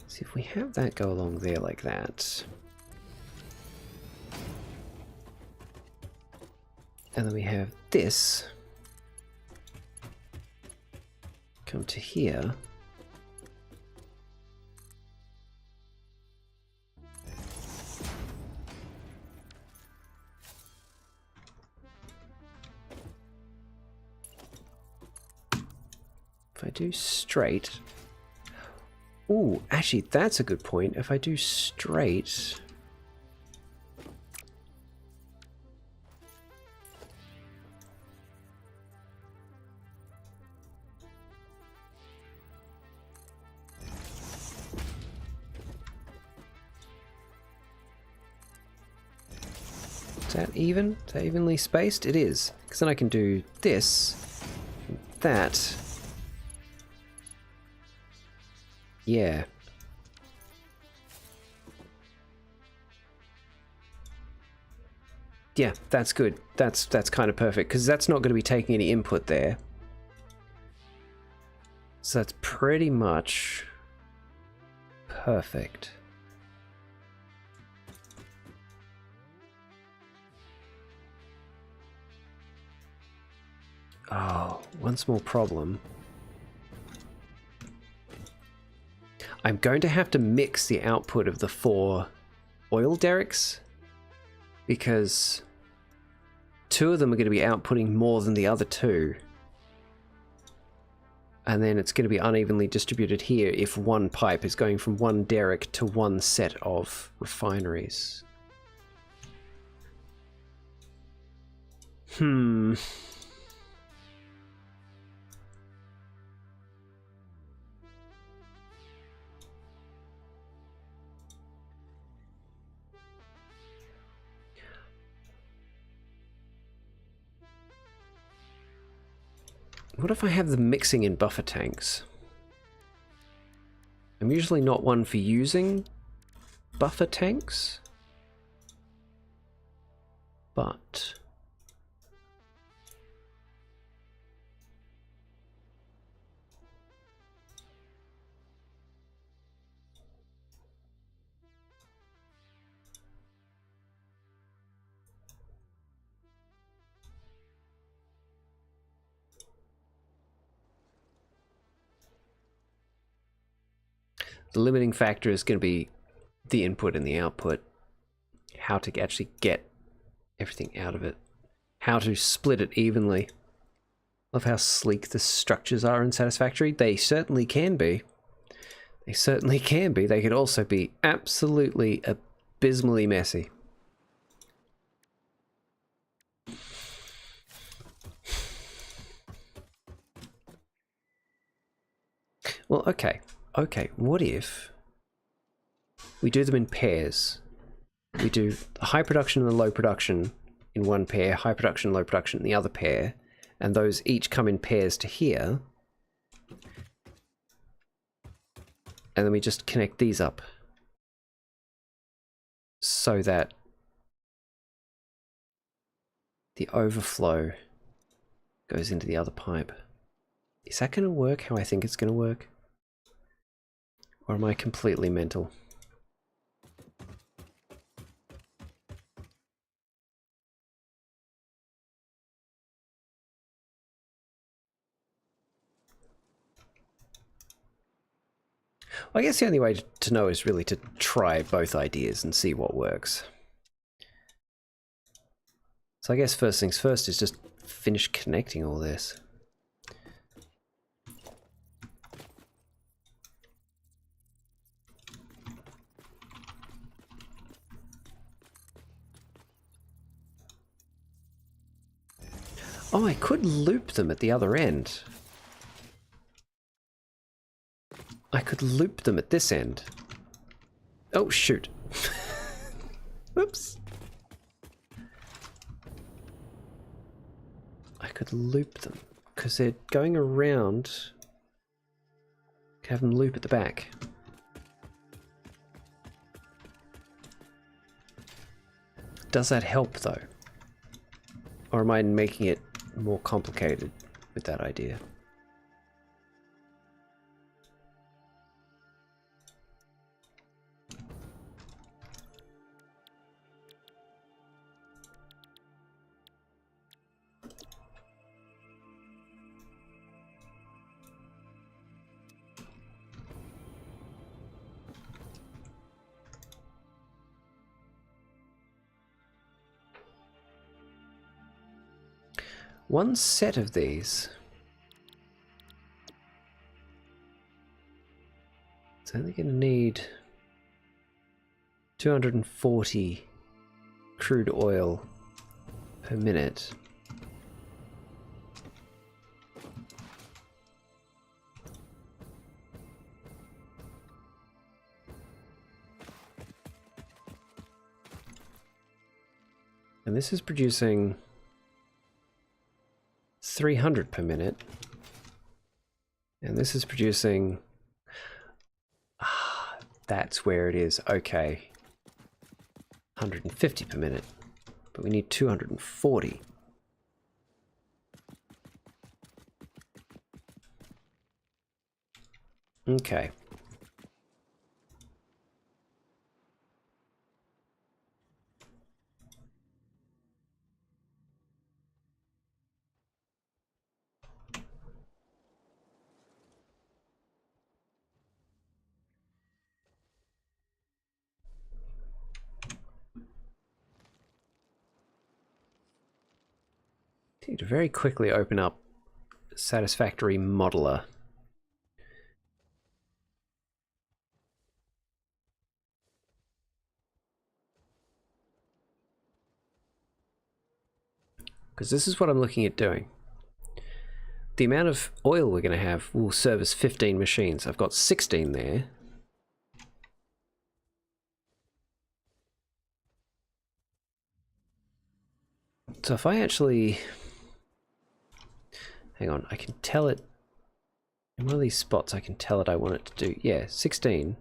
See if we have that go along there like that. And then we have this come to here. If I do straight... Ooh, actually, that's a good point. If I do straight... Is that even? Is that evenly spaced? It is. Because then I can do this, that... Yeah. Yeah, that's good. That's kind of perfect, because that's not going to be taking any input there. So that's pretty much perfect. Oh, one small problem. I'm going to have to mix the output of the 4 oil derricks, because 2 of them are going to be outputting more than the other 2. And then it's going to be unevenly distributed here if one pipe is going from one derrick to one set of refineries. Hmm. What if I have them mixing in buffer tanks? I'm usually not one for using buffer tanks, but the limiting factor is going to be the input and the output. How to actually get everything out of it. How to split it evenly. Love how sleek the structures are in Satisfactory. They certainly can be. They certainly can be. They could also be absolutely abysmally messy. Well, okay. Okay, what if we do them in pairs? We do the high production and the low production in one pair, high production, low production in the other pair, and those each come in pairs to here. And then we just connect these up so that the overflow goes into the other pipe. Is that going to work how I think it's going to work? Or am I completely mental? I guess the only way to know is really to try both ideas and see what works. So I guess first things first is just finish connecting all this. Oh, I could loop them at the other end. I could loop them at this end. Oh, shoot. Whoops. I could loop them, because they're going around. Have them loop at the back. Does that help, though? Or am I making it more complicated with that idea? One set of these. It's only going to need 240 crude oil per minute. And this is producing 300 per minute. And this is producing... Ah, that's where it is. Okay. 150 per minute. But we need 240. Okay. Need to very quickly open up Satisfactory Modeler. because this is what I'm looking at doing. The amount of oil we're going to have will service 15 machines. I've got 16 there. So if I actually... Hang on, I can tell it... In one of these spots I can tell it I want it to do... Yeah, 16.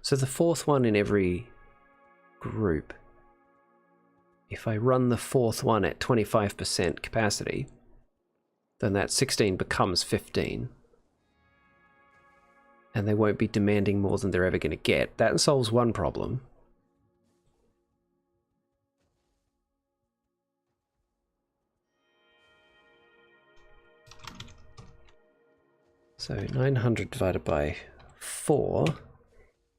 So the fourth one in every group, if I run the fourth one at 25% capacity, then that 16 becomes 15. And they won't be demanding more than they're ever going to get. That solves one problem. So 900 divided by 4.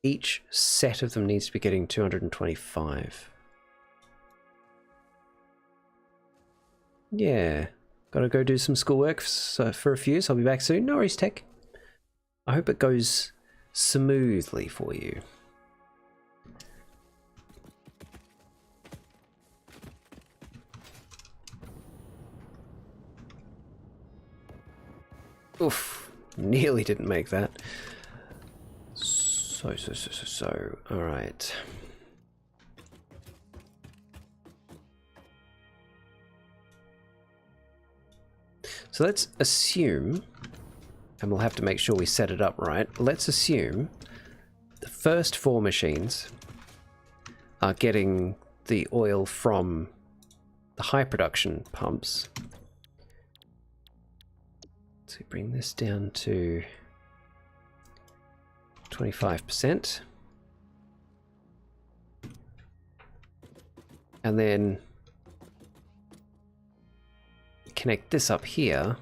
Each set of them needs to be getting 225. Yeah. Gotta go do some schoolwork for a few, so I'll be back soon. No worries, Tech. I hope it goes smoothly for you. Oof. Nearly didn't make that. So. Alright. So let's assume, and we'll have to make sure we set it up right, let's assume the first 4 machines are getting the oil from the high production pumps. So bring this down to 25%. And then connect this up here.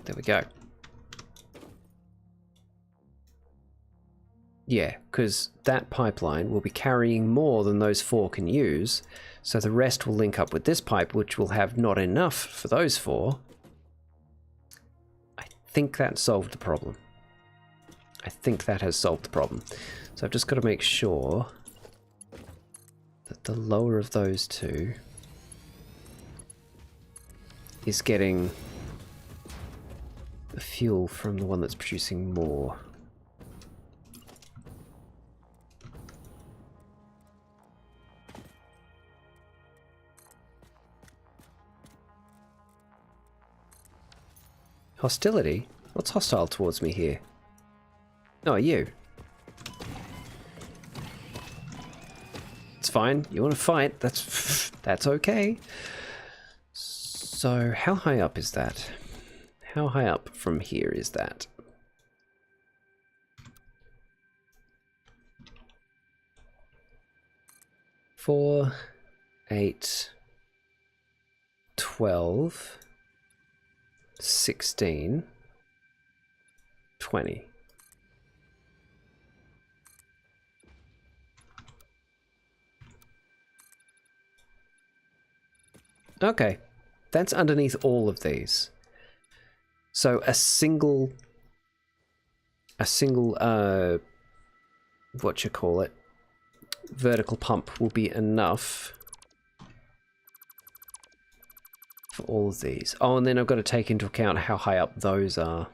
There we go. Yeah, because that pipeline will be carrying more than those 4 can use, so the rest will link up with this pipe, which will have not enough for those 4. I think that solved the problem. I think that has solved the problem. So I've just got to make sure that the lower of those 2 is getting the fuel from the one that's producing more. Hostility? What's hostile towards me here? Oh, you. It's fine. You want to fight? That's okay. So, how high up is that? How high up from here is that? Four, 8, 12, 16, 20. Okay, that's underneath all of these. So a single what you call it, vertical pump will be enough for all of these. Oh, and then I've got to take into account how high up those are.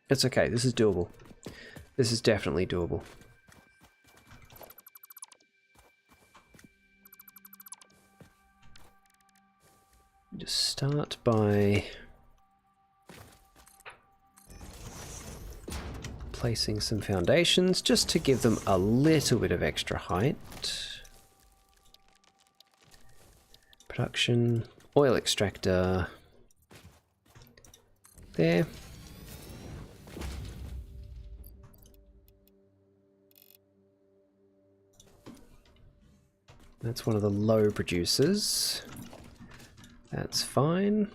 It's okay, this is doable. This is definitely doable. Just start by placing some foundations just to give them a little bit of extra height. Production, oil extractor, there. That's one of the low producers. That's fine.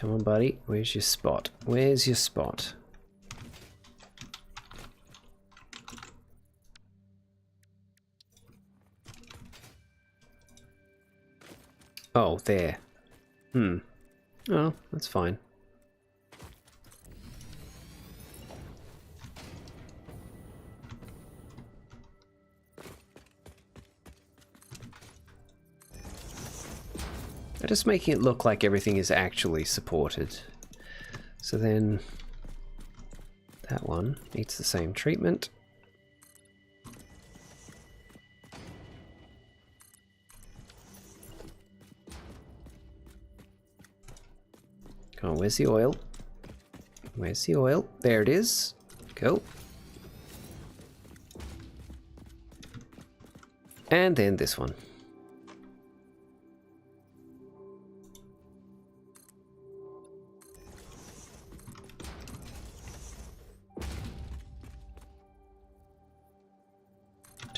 Come on, buddy. Where's your spot? Where's your spot? Oh, there. Oh, that's fine. They're just making it look like everything is actually supported. So then that one needs the same treatment. Come on, where's the oil? Where's the oil? There it is. Go. And then this one.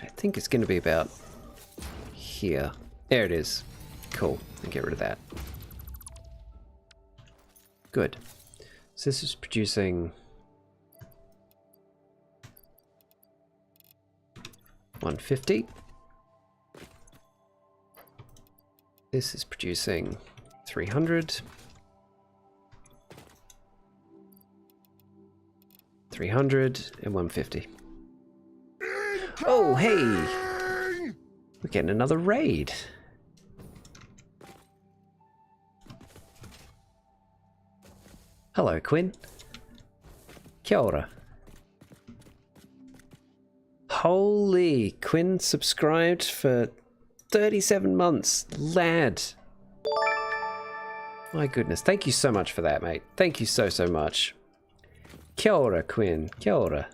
I think it's going to be about here. There it is. Cool. And get rid of that. Good. So this is producing 150. This is producing 300. 300 and 150. Oh, hey! We're getting another raid. Hello, Quinn. Kia ora. Holy, Quinn subscribed for 37 months. Lad. My goodness. Thank you so much for that, mate. Thank you so, so much. Kia ora, Quinn. Kia ora.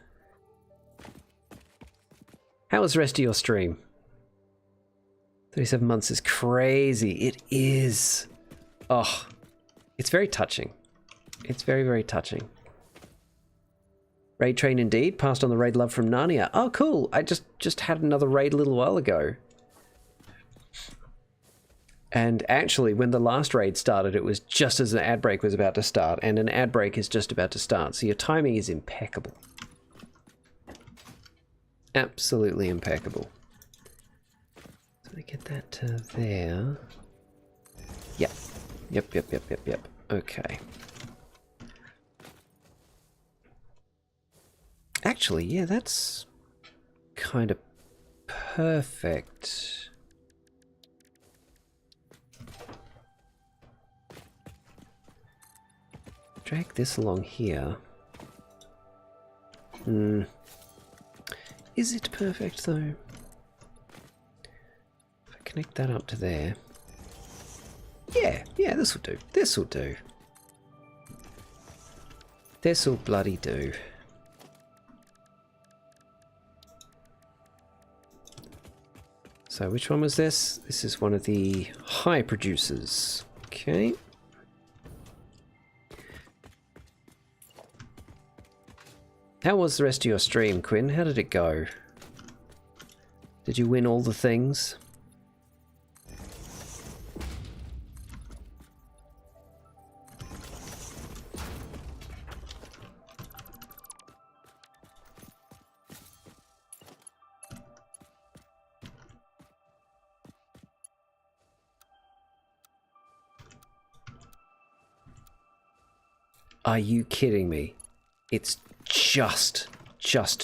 How was the rest of your stream? 37 months is crazy. It is. Oh, it's very touching. It's very, very touching. Raid train indeed. Passed on the raid love from Narnia. Oh, cool. I just had another raid a little while ago. And actually, when the last raid started, it was just as an ad break was about to start. And an ad break is just about to start. So your timing is impeccable. Absolutely impeccable. So I get that to there. Yep. Yep. Okay. Actually, yeah, that's kind of perfect. Drag this along here. Is it perfect though? If I connect that up to there. Yeah, this will do. This will do. This will bloody do. So which one was this? This is one of the high producers. Okay. How was the rest of your stream, Quinn? How did it go? Did you win all the things? Are you kidding me? It's just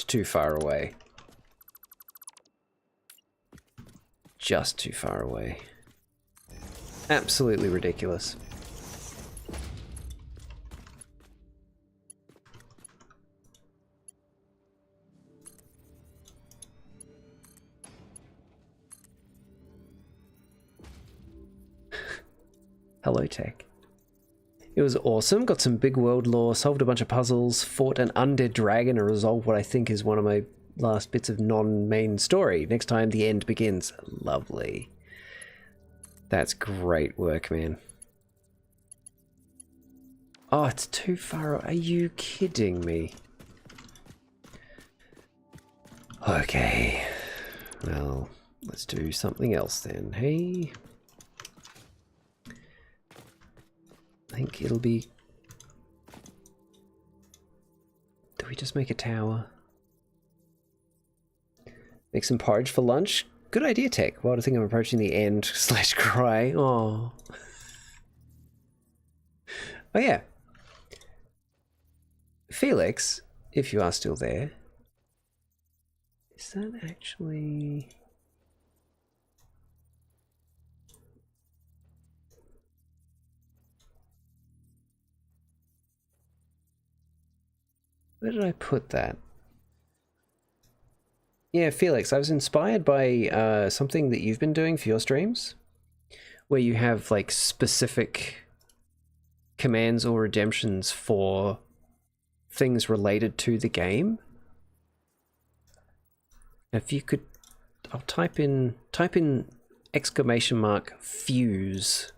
too far away. Just too far away. Absolutely ridiculous. Hello, Tech. It was awesome. Got some big world lore, solved a bunch of puzzles, fought an undead dragon, and resolved what I think is one of my last bits of non-main story. Next time the end begins. Lovely. That's great work, man. Oh, it's too far. Are you kidding me? Okay. Well, let's do something else then. Hey. think it'll be... Do we just make a tower? Make some porridge for lunch? Good idea, Tech. Well, I think I'm approaching the end / cry. Oh. Oh yeah. Felix, if you are still there. Is that actually... Where did I put that? Yeah, Felix, I was inspired by something that you've been doing for your streams, where you have like specific commands or redemptions for things related to the game. If you could, I'll type in !fuse,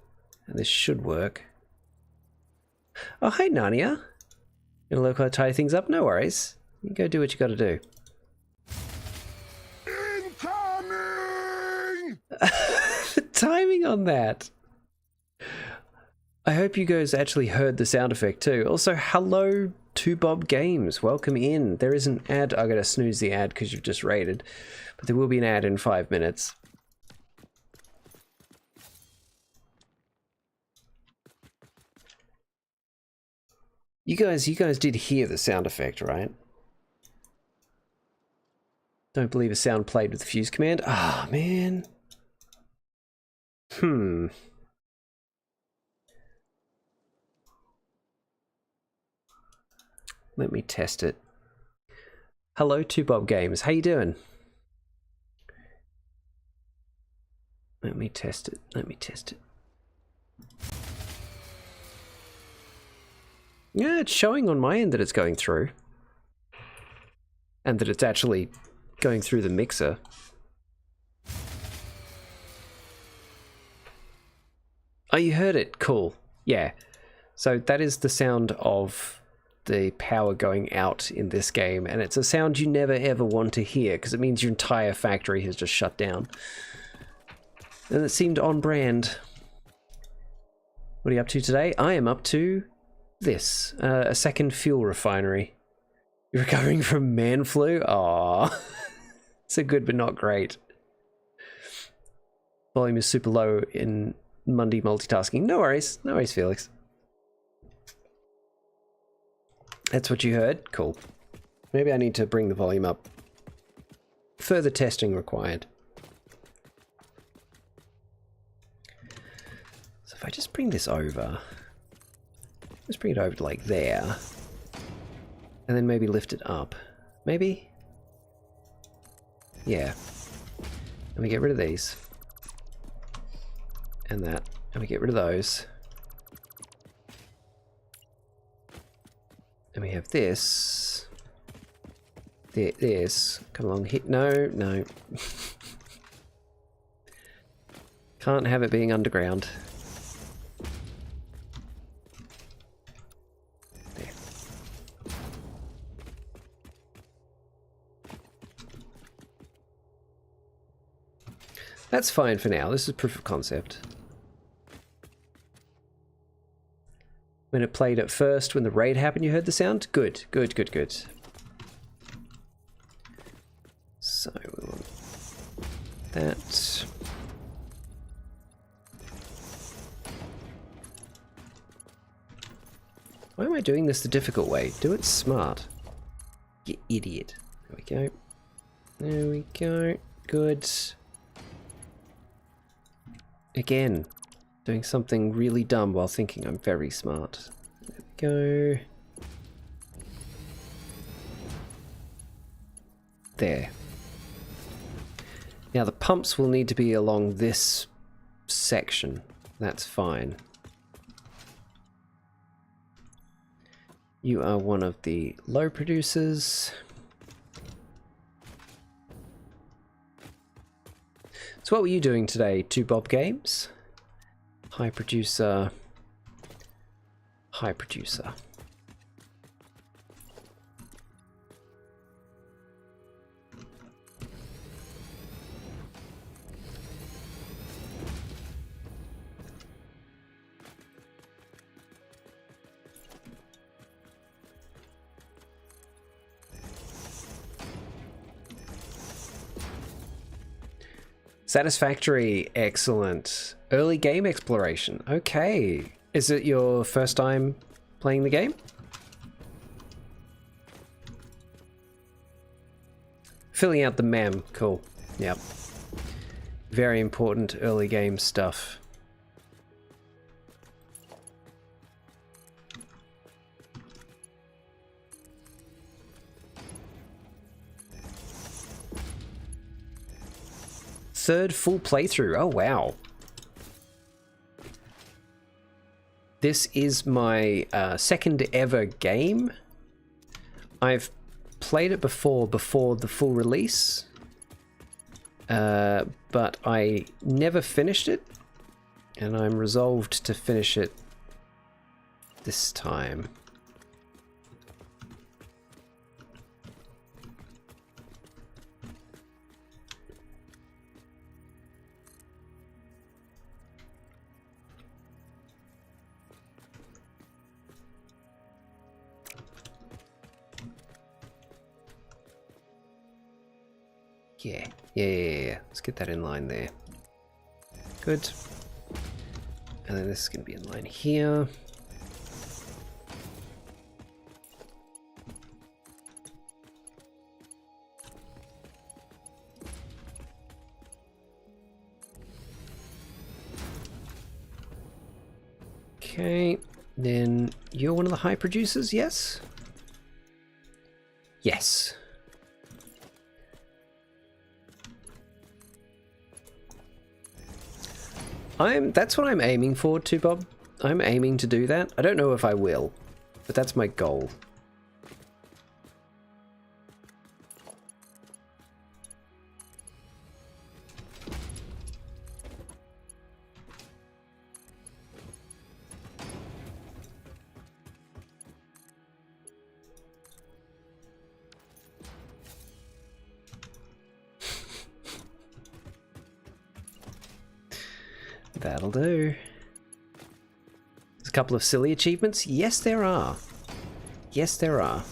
and this should work. Oh, hey Narnia. Gonna look how to tie things up? No worries. You go do what you gotta do. Incoming! The timing on that. I hope you guys actually heard the sound effect too. Also, hello to Bob Games. Welcome in. There is an ad. I gotta snooze the ad because you've just raided, but there will be an ad in 5 minutes. You guys did hear the sound effect, right? Don't believe a sound played with the fuse command. Ah, man. Let me test it. Hello to Bob Games. How you doing? Let me test it. Yeah, it's showing on my end that it's going through. And that it's actually going through the mixer. Oh, you heard it. Cool. Yeah. So that is the sound of the power going out in this game, and it's a sound you never ever want to hear because it means your entire factory has just shut down. And it seemed on brand. What are you up to today? I am up to this, a second fuel refinery. You're recovering from man flu? Aww. So good but not great. Volume is super low in Monday multitasking. No worries, Felix. That's what you heard? Cool. Maybe I need to bring the volume up. Further testing required. So if I just bring this over, let's bring it over to like there, and then maybe lift it up. Maybe? Yeah. And we get rid of these. And that. And we get rid of those. And we have this. This. Come along here. No. Can't have it being underground. There. That's fine for now. This is proof of concept. When it played at first, when the raid happened, you heard the sound? Good. So we want that. Why am I doing this the difficult way? Do it smart. You idiot. There we go. Good. Again. Doing something really dumb while thinking I'm very smart. There we go. There. Now the pumps will need to be along this section. That's fine. You are one of the low producers. So what were you doing today, 2Bob Games? High producer. Satisfactory, excellent. Early game exploration, okay. Is it your first time playing the game? Filling out the mem, cool. Yep. Very important early game stuff. Third full playthrough, oh wow. This is my second ever game. I've played it before the full release, but I never finished it, and I'm resolved to finish it this time. Yeah. Let's get that in line there. Good. And then this is going to be in line here. Okay, then you're one of the high producers, yes? Yes. That's what I'm aiming for too, Bob. I'm aiming to do that. I don't know if I will, but that's my goal. That'll do. There's a couple of silly achievements. Yes, there are. Yes, there are.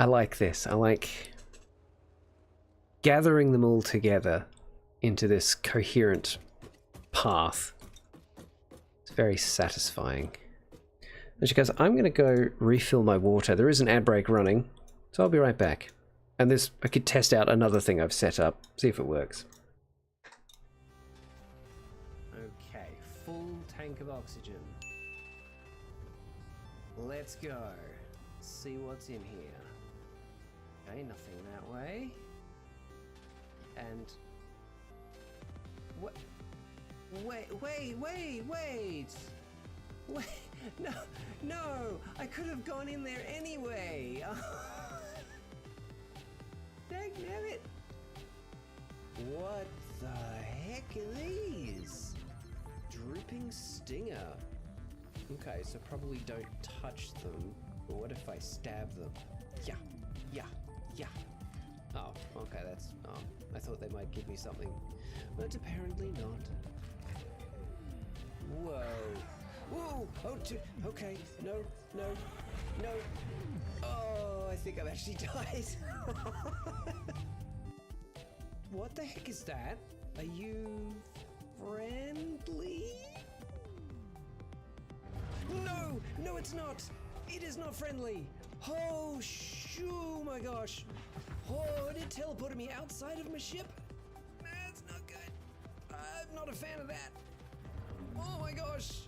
I like this. I like gathering them all together into this coherent path. It's very satisfying. As you guys, I'm going to go refill my water. There is an ad break running, so I'll be right back. And this, I could test out another thing I've set up, see if it works. Okay, full tank of oxygen. Let's go. See what's in here. Okay, nothing that way. And what? Wait! No! I could have gone in there anyway. Dagnabbit! What the heck are these? Dripping stinger. Okay, so probably don't touch them. But what if I stab them? Yeah. Oh, okay, that's... Oh, I thought they might give me something. But apparently not. Whoa! Oh, okay. No. Oh, I think I've actually died. What the heck is that? Are you... friendly? No, it's not! It is not friendly! Oh my gosh! Oh, it teleported me outside of my ship? That's not good. I'm not a fan of that. Oh my gosh!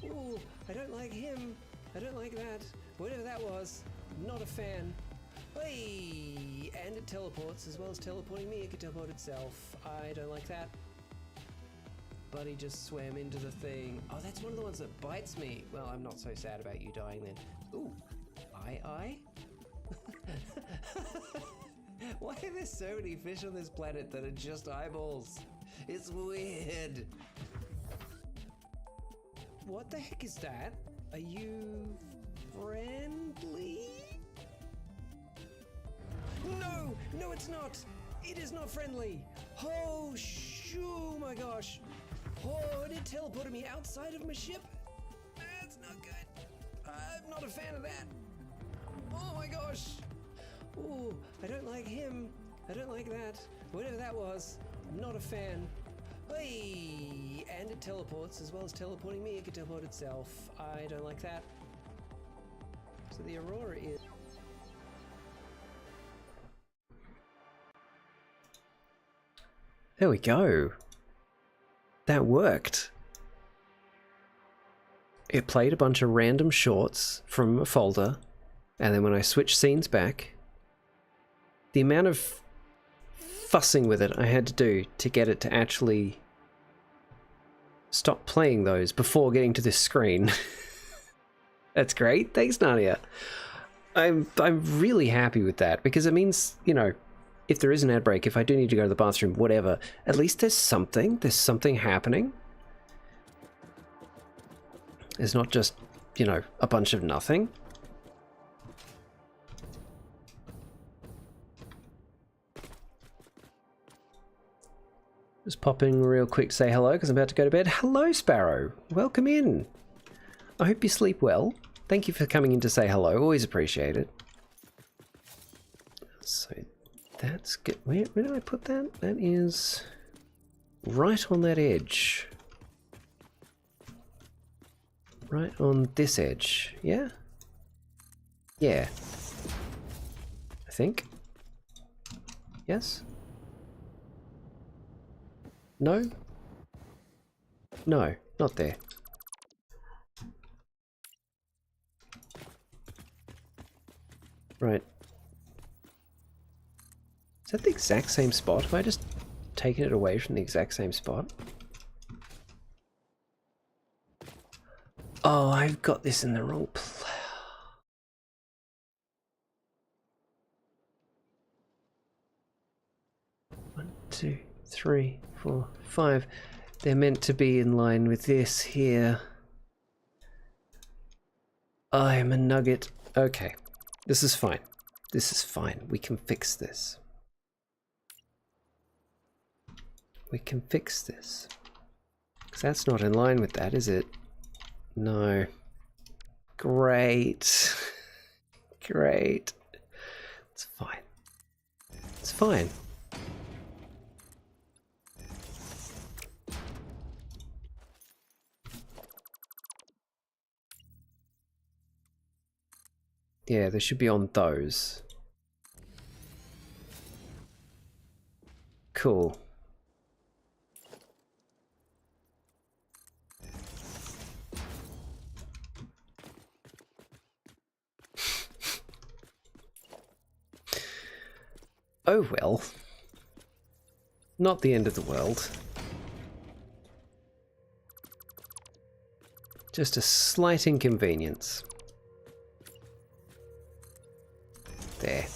Ooh, I don't like him. I don't like that. Whatever that was, not a fan. Hey! And it teleports as well as teleporting me. It can teleport itself. I don't like that. But he just swam into the thing. Oh, that's one of the ones that bites me. Well, I'm not so sad about you dying then. Ooh. Eye? Why are there so many fish on this planet that are just eyeballs? It's weird. What the heck is that? Are you friendly? No! No, it's not! It is not friendly! Oh, shoo, my gosh! Oh, it teleported me outside of my ship? That's not good. I'm not a fan of that. Oh my gosh! Oh, I don't like him. I don't like that. Whatever that was, not a fan. Hey! And it teleports, as well as teleporting me, it can teleport itself. I don't like that. So the Aurora is... There we go. That worked. It played a bunch of random shorts from a folder, and then when I switched scenes back, the amount of fussing with it I had to do to get it to actually stop playing those before getting to this screen. That's great. Thanks, Narnia. I'm really happy with that, because it means, you know, if there is an ad break, if I do need to go to the bathroom, whatever, at least there's something happening. It's not just, you know, a bunch of nothing. Just popping real quick to say hello because I'm about to go to bed. Hello, Sparrow. Welcome in. I hope you sleep well. Thank you for coming in to say hello. Always appreciate it. So that's good. Where did I put that? That is right on that edge. Right on this edge. Yeah? Yeah. I think. Yes? No? No, not there. Right. Is that the exact same spot? Have I just taken it away from the exact same spot? Oh, I've got this in the wrong place. 1, 2, 3, 4, 5. They're meant to be in line with this here. I'm a nugget. Okay. This is fine. This is fine. We can fix this. We can fix this. Because that's not in line with that, is it? No. Great. Great. It's fine. It's fine. Yeah, they should be on those. Cool. Oh well. Not the end of the world. Just a slight inconvenience. There.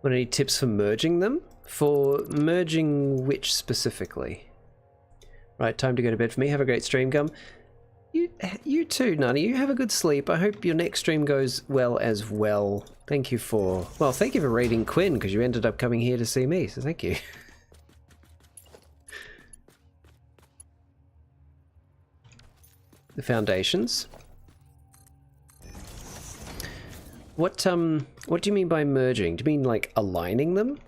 Want any tips for merging them? For merging which specifically? Right, time to go to bed for me. Have a great stream, Gum. You too, Nani. You have a good sleep. I hope your next stream goes well as well. Thank you for... Well, thank you for raiding Quinn, because you ended up coming here to see me, so thank you. The foundations. What do you mean by merging? Do you mean like aligning them?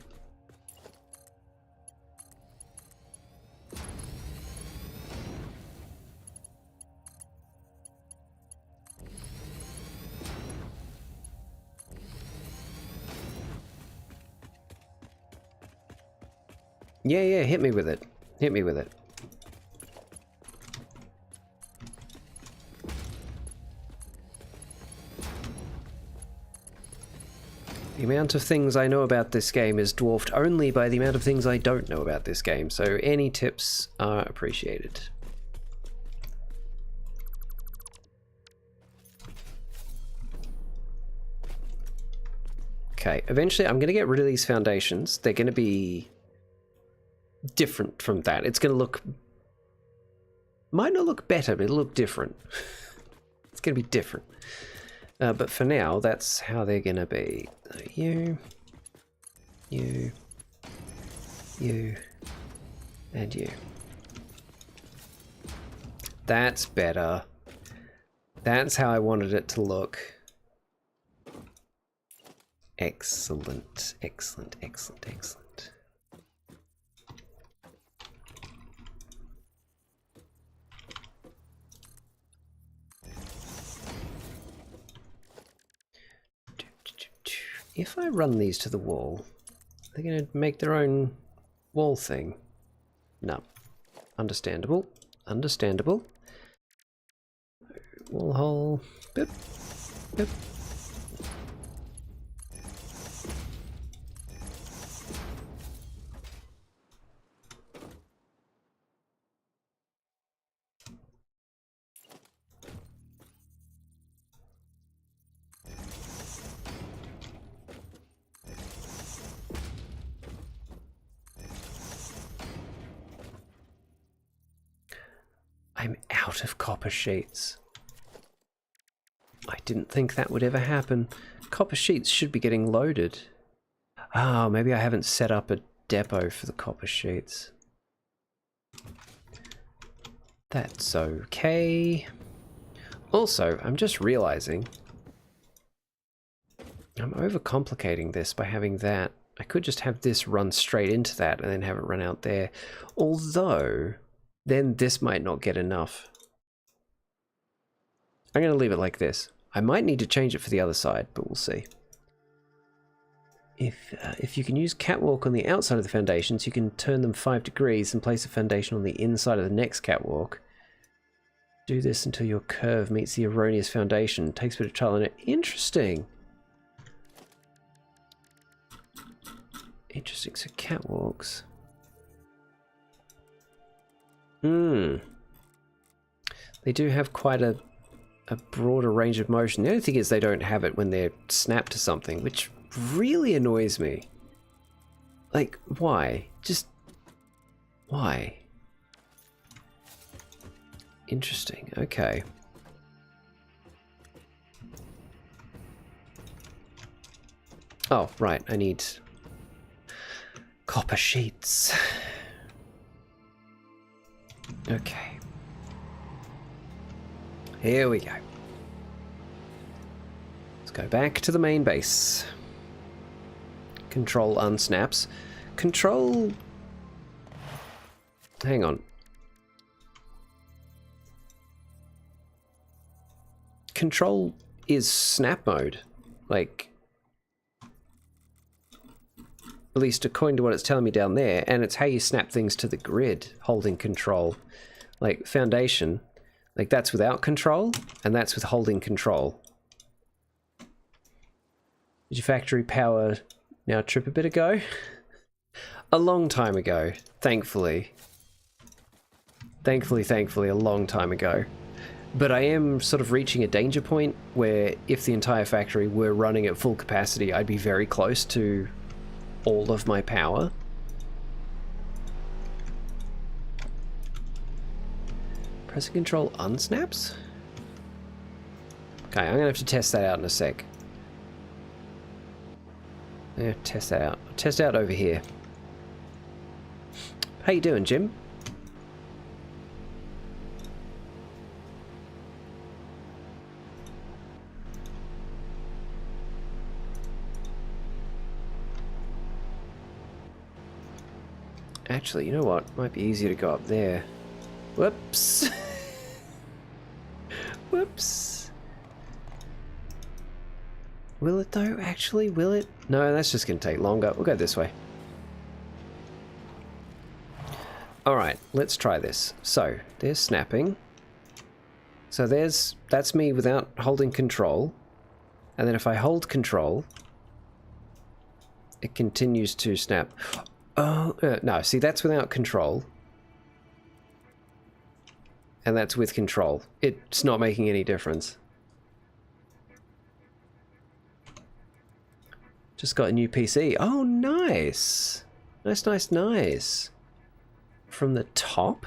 Yeah, hit me with it. Hit me with it. The amount of things I know about this game is dwarfed only by the amount of things I don't know about this game, so any tips are appreciated. Okay, eventually I'm going to get rid of these foundations. They're going to be different from that. It's going to look... might not look better, but it'll look different. It's going to be different. But for now, that's how they're going to be. You, and you. That's better. That's how I wanted it to look. Excellent, excellent, excellent, excellent. If I run these to the wall, they're going to make their own wall thing. No. Understandable. Understandable. Wall hole. Boop. Boop. I'm out of copper sheets. I didn't think that would ever happen. Copper sheets should be getting loaded. Oh, maybe I haven't set up a depot for the copper sheets. That's okay. Also, I'm just realizing I'm overcomplicating this by having that. I could just have this run straight into that and then have it run out there. Although, then this might not get enough. I'm going to leave it like this. I might need to change it for the other side, but we'll see. If you can use catwalk on the outside of the foundations, you can turn them 5 degrees and place a foundation on the inside of the next catwalk. Do this until your curve meets the erroneous foundation. Takes a bit of trial and error. Interesting. Interesting. So catwalks. They do have quite a broader range of motion. The only thing is they don't have it when they're snapped to something, which really annoys me. Like, why? Just... why? Interesting. Okay. Oh, right. I need copper sheets. Okay. Here we go. Let's go back to the main base. Control unsnaps. Control... hang on. Control is snap mode. Like... at least according to what it's telling me down there, and it's how you snap things to the grid, holding control. Like, foundation... like, that's without control, and that's with holding control. Did your factory power now trip a bit ago? A long time ago, thankfully. Thankfully, a long time ago. But I am sort of reaching a danger point where if the entire factory were running at full capacity, I'd be very close to all of my power. Pressing control unsnaps? Okay, I'm gonna have to test that out in a sec. Yeah, test that out. Test out over here. How you doing, Jim? Actually, you know what? Might be easier to go up there. Whoops. Whoops. Will it though? Actually, will it? No, that's just going to take longer. We'll go this way. Alright, let's try this. So, there's snapping. So that's me without holding control. And then if I hold control, it continues to snap. Oh, no, see, that's without control. And that's with control. It's not making any difference. Just got a new PC. Oh, nice. Nice, nice, nice. From the top?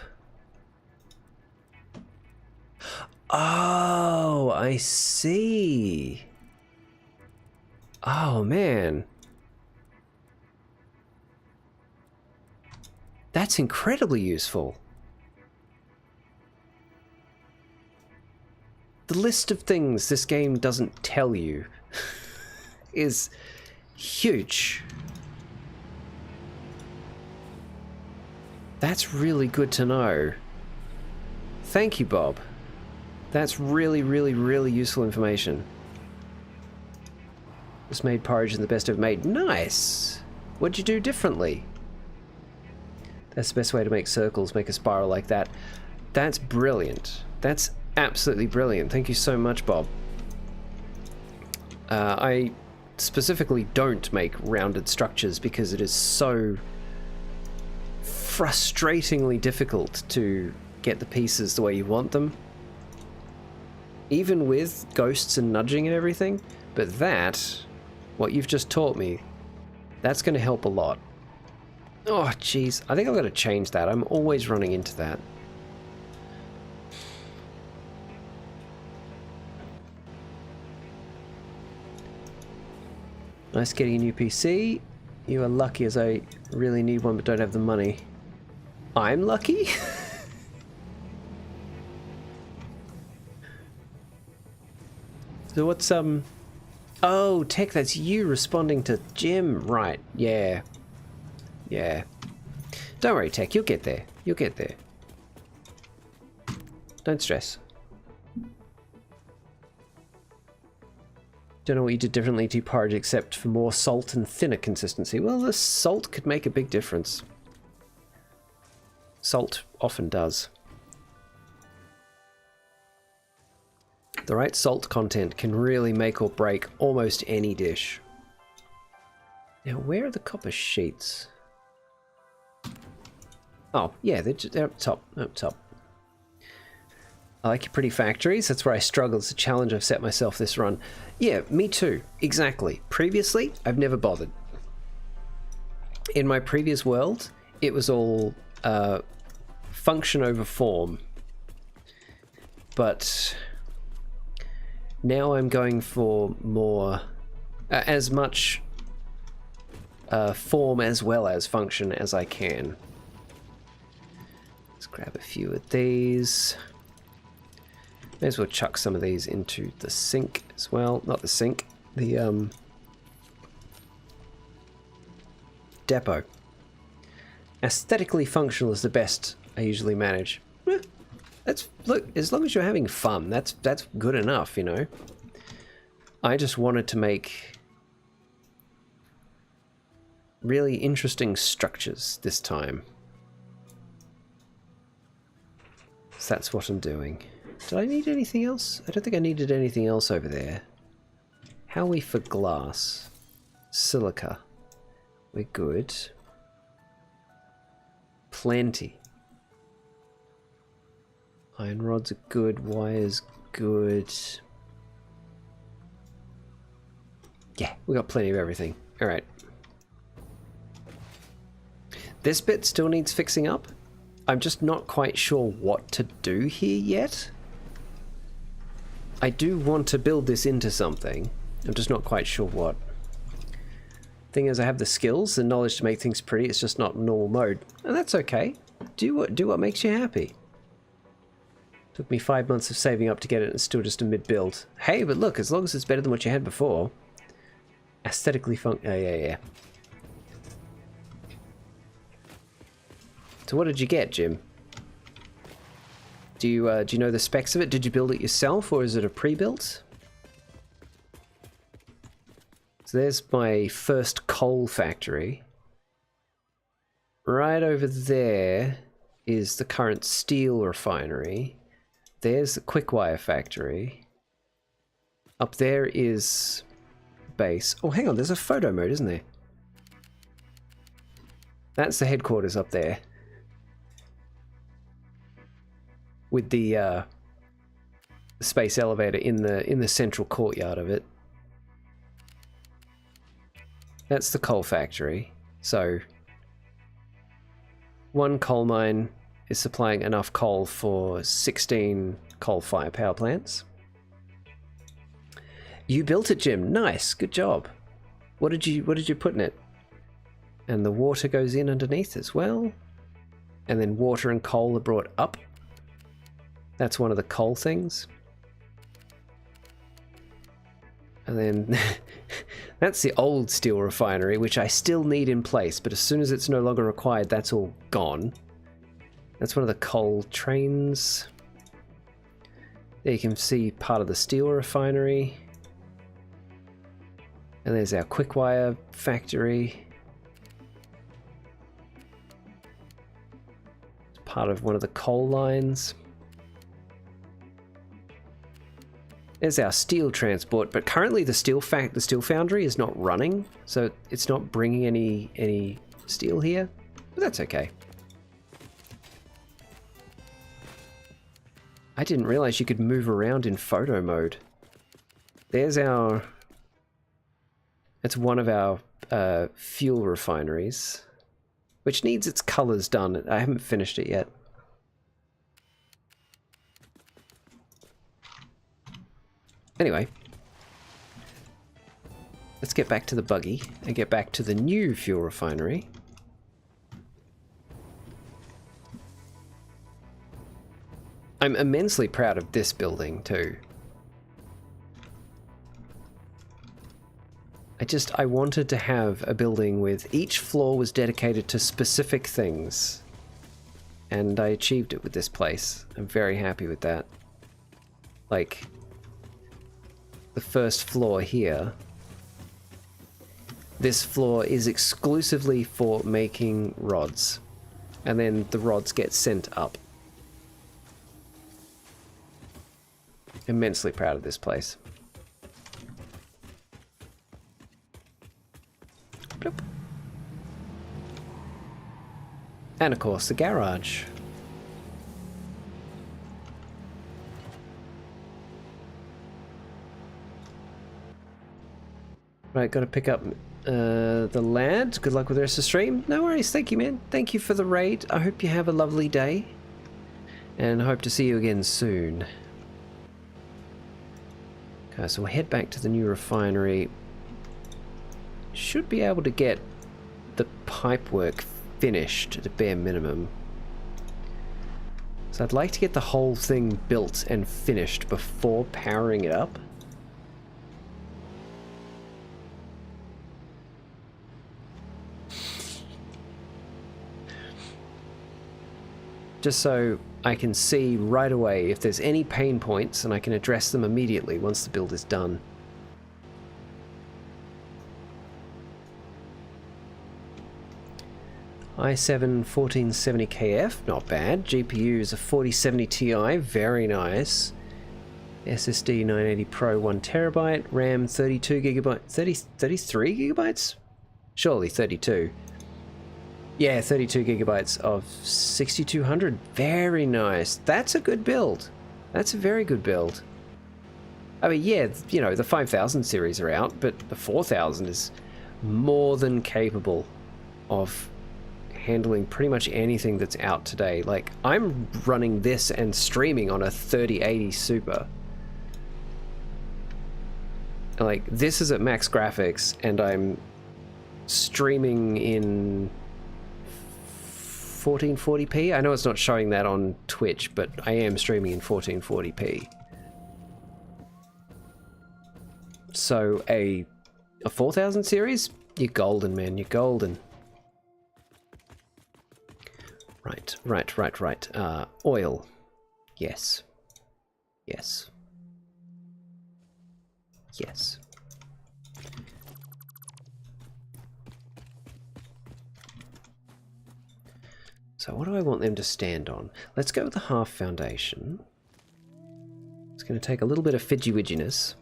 Oh, I see. Oh, man. That's incredibly useful. The list of things this game doesn't tell you is huge. That's really good to know. Thank you, Bob. That's really, really, really useful information. Just made porridge and the best I've made. Nice! What'd you do differently? That's the best way to make circles, make a spiral like that. That's brilliant. That's absolutely brilliant. Thank you so much, Bob. I specifically don't make rounded structures because it is so frustratingly difficult to get the pieces the way you want them. Even with ghosts and nudging and everything. But that, what you've just taught me, that's going to help a lot. Oh, jeez. I think I've got to change that. I'm always running into that. Nice getting a new PC. You are lucky, as I really need one but don't have the money. I'm lucky? So what's, Oh, Tech, that's you responding to Jim. Right, yeah. Yeah. Don't worry, Tech, you'll get there. You'll get there. Don't stress. Don't know what you did differently to porridge except for more salt and thinner consistency. Well, the salt could make a big difference. Salt often does. The right salt content can really make or break almost any dish. Now, where are the copper sheets? Oh, yeah, they're up top. Up top. I like your pretty factories. That's where I struggle. It's a challenge I've set myself this run. Yeah, me too. Exactly. Previously, I've never bothered. In my previous world, it was all function over form. But now I'm going for more, as much form as well as function as I can. Let's grab a few of these. May as well chuck some of these into the sink as well. Not the sink, the depot. Aesthetically functional is the best I usually manage. That's, look, as long as you're having fun, that's good enough, you know. I just wanted to make really interesting structures this time. So that's what I'm doing. Did I need anything else? I don't think I needed anything else over there. How are we for glass? Silica. We're good. Plenty. Iron rods are good. Wires good. Yeah, we got plenty of everything. Alright. This bit still needs fixing up. I'm just not quite sure what to do here yet. I do want to build this into something. I'm just not quite sure what. Thing is, I have the skills and knowledge to make things pretty. It's just not normal mode. And that's okay. Do what makes you happy. Took me 5 months of saving up to get it and it's still just a mid-build. Hey, but look, as long as it's better than what you had before. Aesthetically yeah. So what did you get, Jim? Do you know the specs of it? Did you build it yourself or is it a pre-built? So there's my first coal factory. Right over there is the current steel refinery. There's the quickwire factory. Up there is base. Oh, hang on, there's a photo mode, isn't there? That's the headquarters up there. With the space elevator in the central courtyard of it. That's the coal factory. So one coal mine is supplying enough coal for 16 coal-fired power plants. You built it, Jim. Nice, good job. What did you put in it? And the water goes in underneath as well. And then water and coal are brought up. That's one of the coal things. And then that's the old steel refinery, which I still need in place, but as soon as it's no longer required, that's all gone. That's one of the coal trains. There you can see part of the steel refinery. And there's our quick wire factory. It's part of one of the coal lines. There's our steel transport, but currently the steel foundry is not running, so it's not bringing any steel here, but that's okay. I didn't realize you could move around in photo mode. There's our... It's one of our fuel refineries, which needs its colors done. I haven't finished it yet. Anyway, let's get back to the buggy and get back to the new fuel refinery. I'm immensely proud of this building too. I wanted to have a building with each floor was dedicated to specific things. And I achieved it with this place. I'm very happy with that. Like, the first floor here. This floor is exclusively for making rods. And then the rods get sent up. Immensely proud of this place. Bloop. And of course the garage. Right, gotta pick up the lad. Good luck with the rest of the stream. No worries, thank you, man. Thank you for the raid. I hope you have a lovely day. And I hope to see you again soon. Okay, so we'll head back to the new refinery. Should be able to get the pipework finished at a bare minimum. So I'd like to get the whole thing built and finished before powering it up. Just so I can see right away if there's any pain points and I can address them immediately once the build is done. i7 1470KF, not bad. GPU is a 4070 Ti, very nice. SSD 980 Pro 1TB, RAM 32GB, 33 gigabytes? Surely 32. Yeah, 32 gigabytes of 6200. Very nice. That's a good build. That's a very good build. I mean, yeah, you know, the 5000 series are out, but the 4000 is more than capable of handling pretty much anything that's out today. Like, I'm running this and streaming on a 3080 Super. Like, this is at max graphics, and I'm streaming in 1440p. I know it's not showing that on Twitch, but I am streaming in 1440p. So a 4000 series, you're golden, man. You're golden. Right. Oil. Yes. Yes. Yes. So what do I want them to stand on? Let's go with the half foundation. It's going to take a little bit of fidgy-widginess.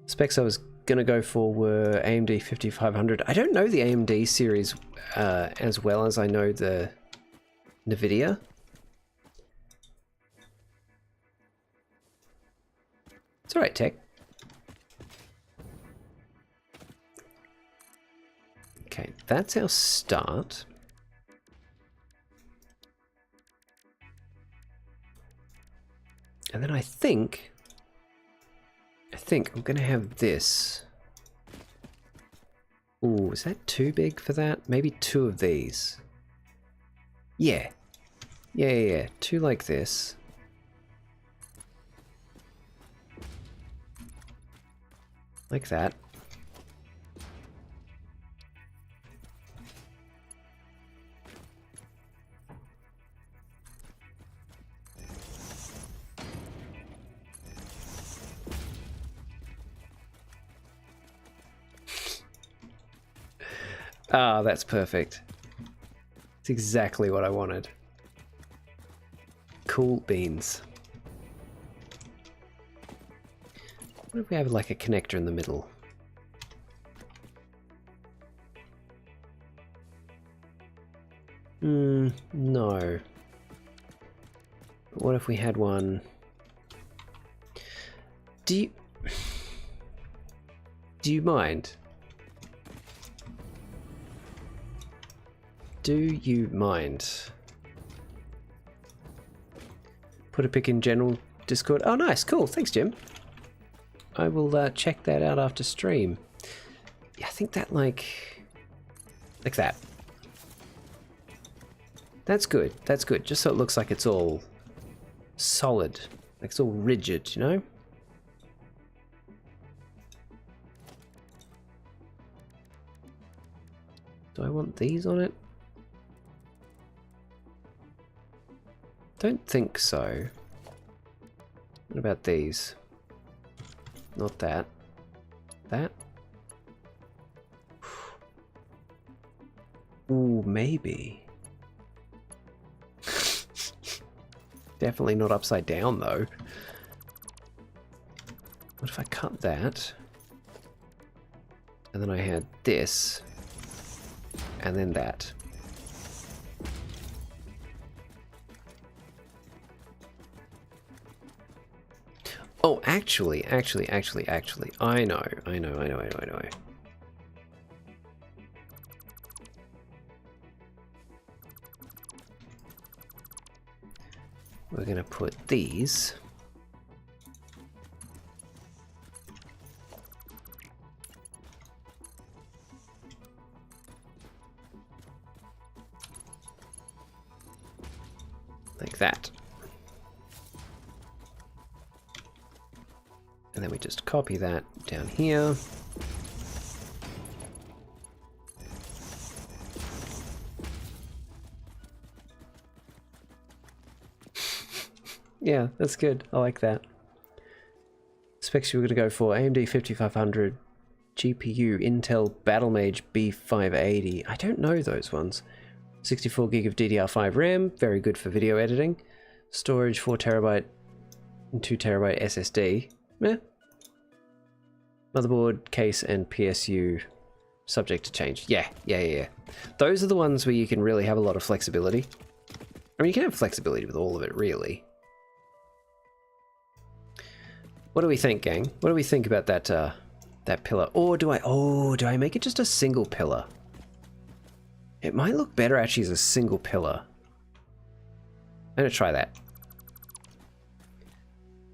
Specs I was going to go for were AMD 5500. I don't know the AMD series as well as I know the NVIDIA. It's alright, Tech. that's our start. And then I think I'm gonna have this. Ooh, is that too big for that? Maybe 2 of these. Yeah. Yeah. 2 like this. Like that. Ah, that's perfect. It's exactly what I wanted. Cool beans. What if we have like a connector in the middle? No. But what if we had one? Do you mind? Do you mind? Put a pic in general Discord. Oh, nice. Cool. Thanks, Jim. I will check that out after stream. Yeah, I think that like that. That's good. That's good. Just so it looks like it's all solid. Like it's all rigid, you know? Do I want these on it? Don't think so. What about these? Not that. That? Ooh, maybe. Definitely not upside down, though. What if I cut that? And then I had this. And then that. Oh, actually. I know. We're gonna put these. Like that. And then we just copy that down here. Yeah, that's good. I like that. Specs you were going to go for AMD 5500 GPU, Intel Battlemage B580. I don't know those ones. 64 gig of DDR5 RAM, very good for video editing. Storage 4TB and 2TB SSD. Meh. Motherboard, case, and PSU subject to change. Yeah. Those are the ones where you can really have a lot of flexibility. I mean, you can have flexibility with all of it, really. What do we think, gang? What do we think about that that pillar? Or do I make it just a single pillar? It might look better actually as a single pillar. I'm gonna try that.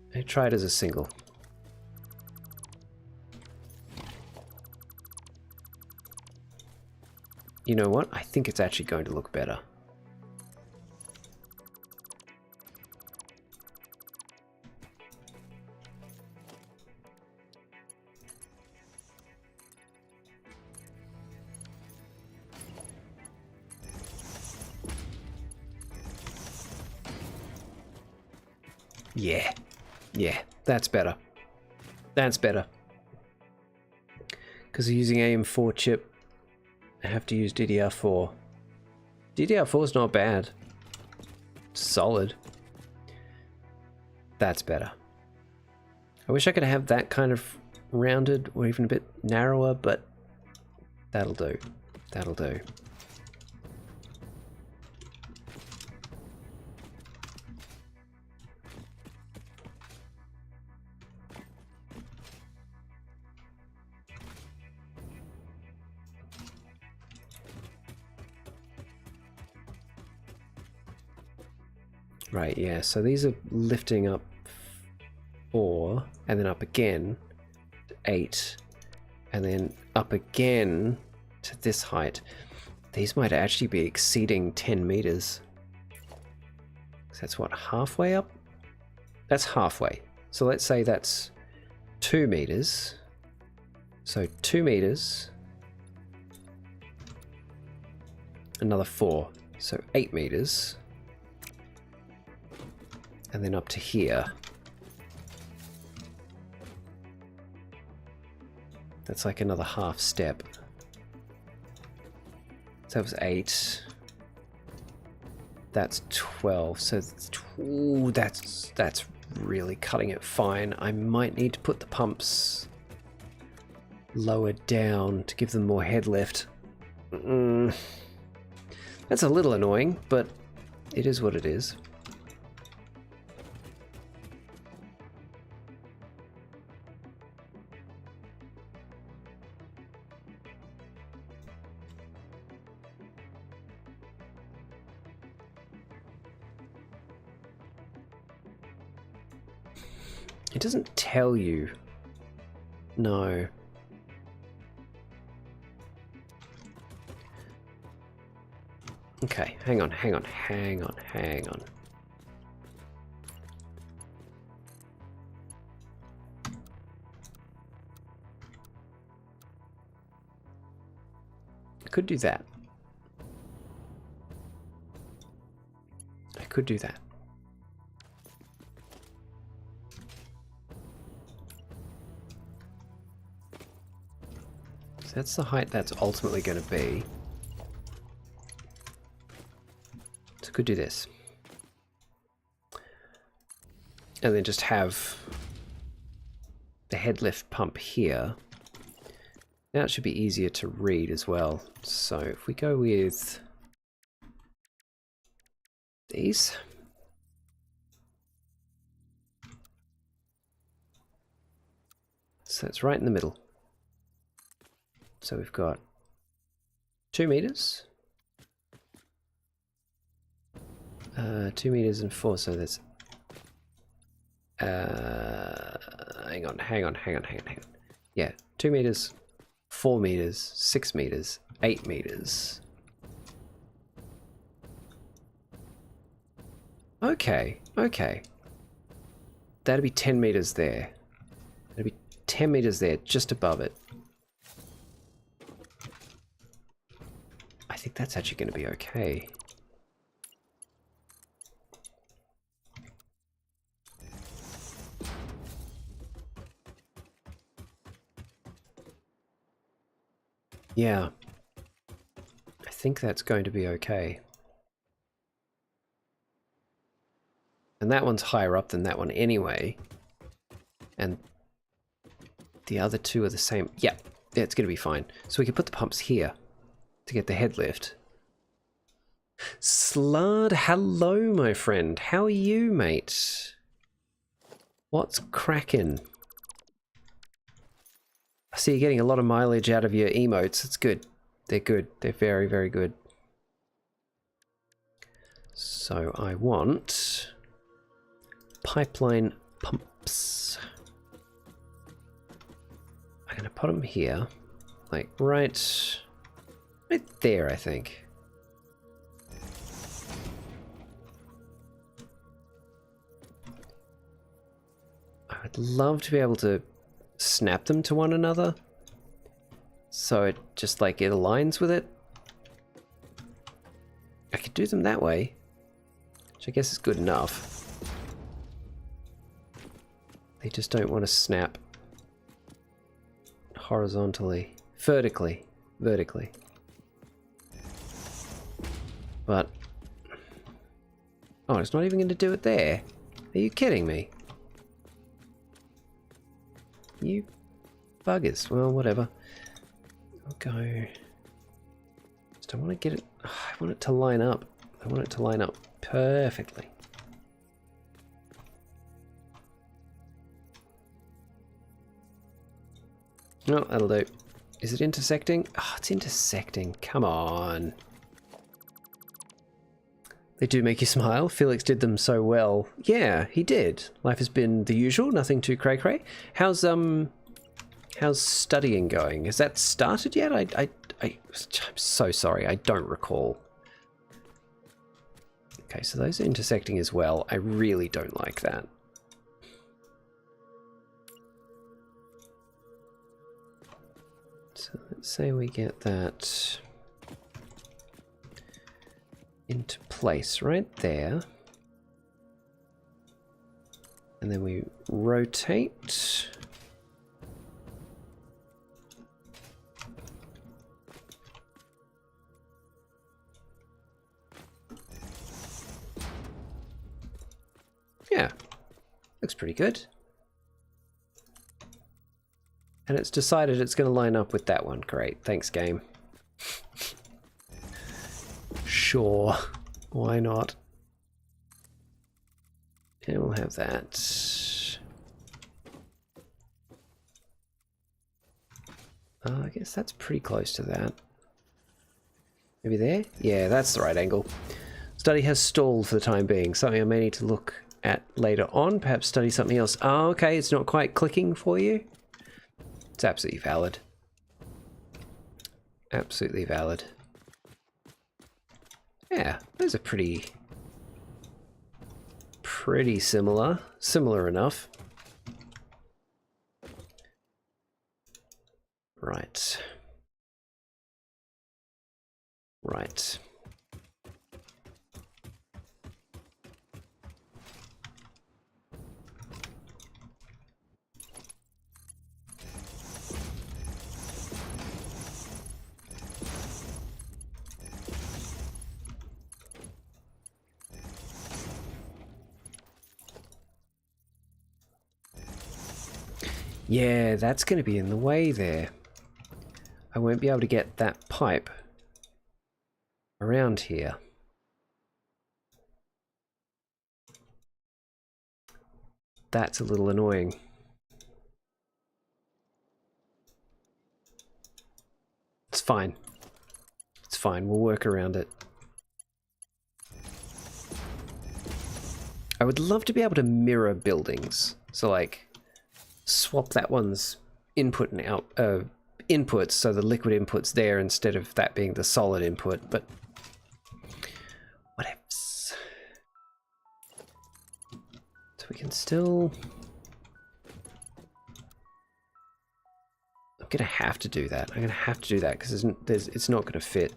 I'm gonna try it as a single. You know what? I think it's actually going to look better. Yeah, that's better. That's better. Because using AM4 chip, I have to use DDR4. DDR4 is not bad. It's solid. That's better. I wish I could have that kind of rounded or even a bit narrower, but that'll do. That'll do. Right, yeah, so these are lifting up 4, and then up again to 8, and then up again to this height. These might actually be exceeding 10 meters. So that's what, halfway up? That's halfway. So let's say that's 2 meters. So 2 meters. Another 4. So 8 meters. And then up to here. That's like another half step. So that was 8. That's 12. So ooh, that's really cutting it fine. I might need to put the pumps lower down to give them more head lift. That's a little annoying, but it is what it is. It doesn't tell you. No. Okay, hang on. I could do that. So that's the height that's ultimately going to be. So I could do this. And then just have the head lift pump here. Now it should be easier to read as well. So if we go with these. So it's right in the middle. So we've got 2 meters. 2 meters and 4, so that's hang on. Yeah, 2 meters, 4 meters, 6 meters, 8 meters. Okay. That'd be 10 meters there. That'd be 10 meters there, just above it. I think that's actually going to be okay. Yeah. I think that's going to be okay. And that one's higher up than that one anyway. And the other two are the same. Yeah, it's going to be fine. So we can put the pumps here to get the head lift. Slud, hello, my friend. How are you, mate? What's cracking? I see you're getting a lot of mileage out of your emotes. It's good. They're good. They're very, very good. So I want pipeline pumps. I'm going to put them here, like right there, I think. I would love to be able to snap them to one another, so it just like it aligns with it. I could do them that way, which I guess is good enough. They just don't want to snap horizontally, vertically. But oh, it's not even going to do it there. Are you kidding me? You buggers. Well, whatever. I'll go. Just I want to get it. I want it to line up. I want it to line up perfectly. No, that'll do. Is it intersecting? Oh, it's intersecting. Come on. They do make you smile. Felix did them so well. Yeah, he did. Life has been the usual, nothing too cray-cray. How's studying going? Has that started yet? I'm so sorry, I don't recall. Okay, so those are intersecting as well. I really don't like that. So let's say we get that into place right there. And then we rotate. Yeah, looks pretty good. And it's decided it's going to line up with that one. Great, thanks game. Sure, why not? And we'll have that. I guess that's pretty close to that. Maybe there? Yeah, that's the right angle. Study has stalled for the time being. Something I may need to look at later on. Perhaps study something else. Oh, okay, it's not quite clicking for you. It's absolutely valid. Absolutely valid. Yeah, those are pretty similar. Similar enough. Right. Right. Yeah, that's going to be in the way there. I won't be able to get that pipe around here. That's a little annoying. It's fine. It's fine, we'll work around it. I would love to be able to mirror buildings. So like, swap that one's input and out inputs, so the liquid input's there instead of that being the solid input, but whatevs. So we can still... I'm gonna have to do that. I'm gonna have to do that because it's not gonna fit.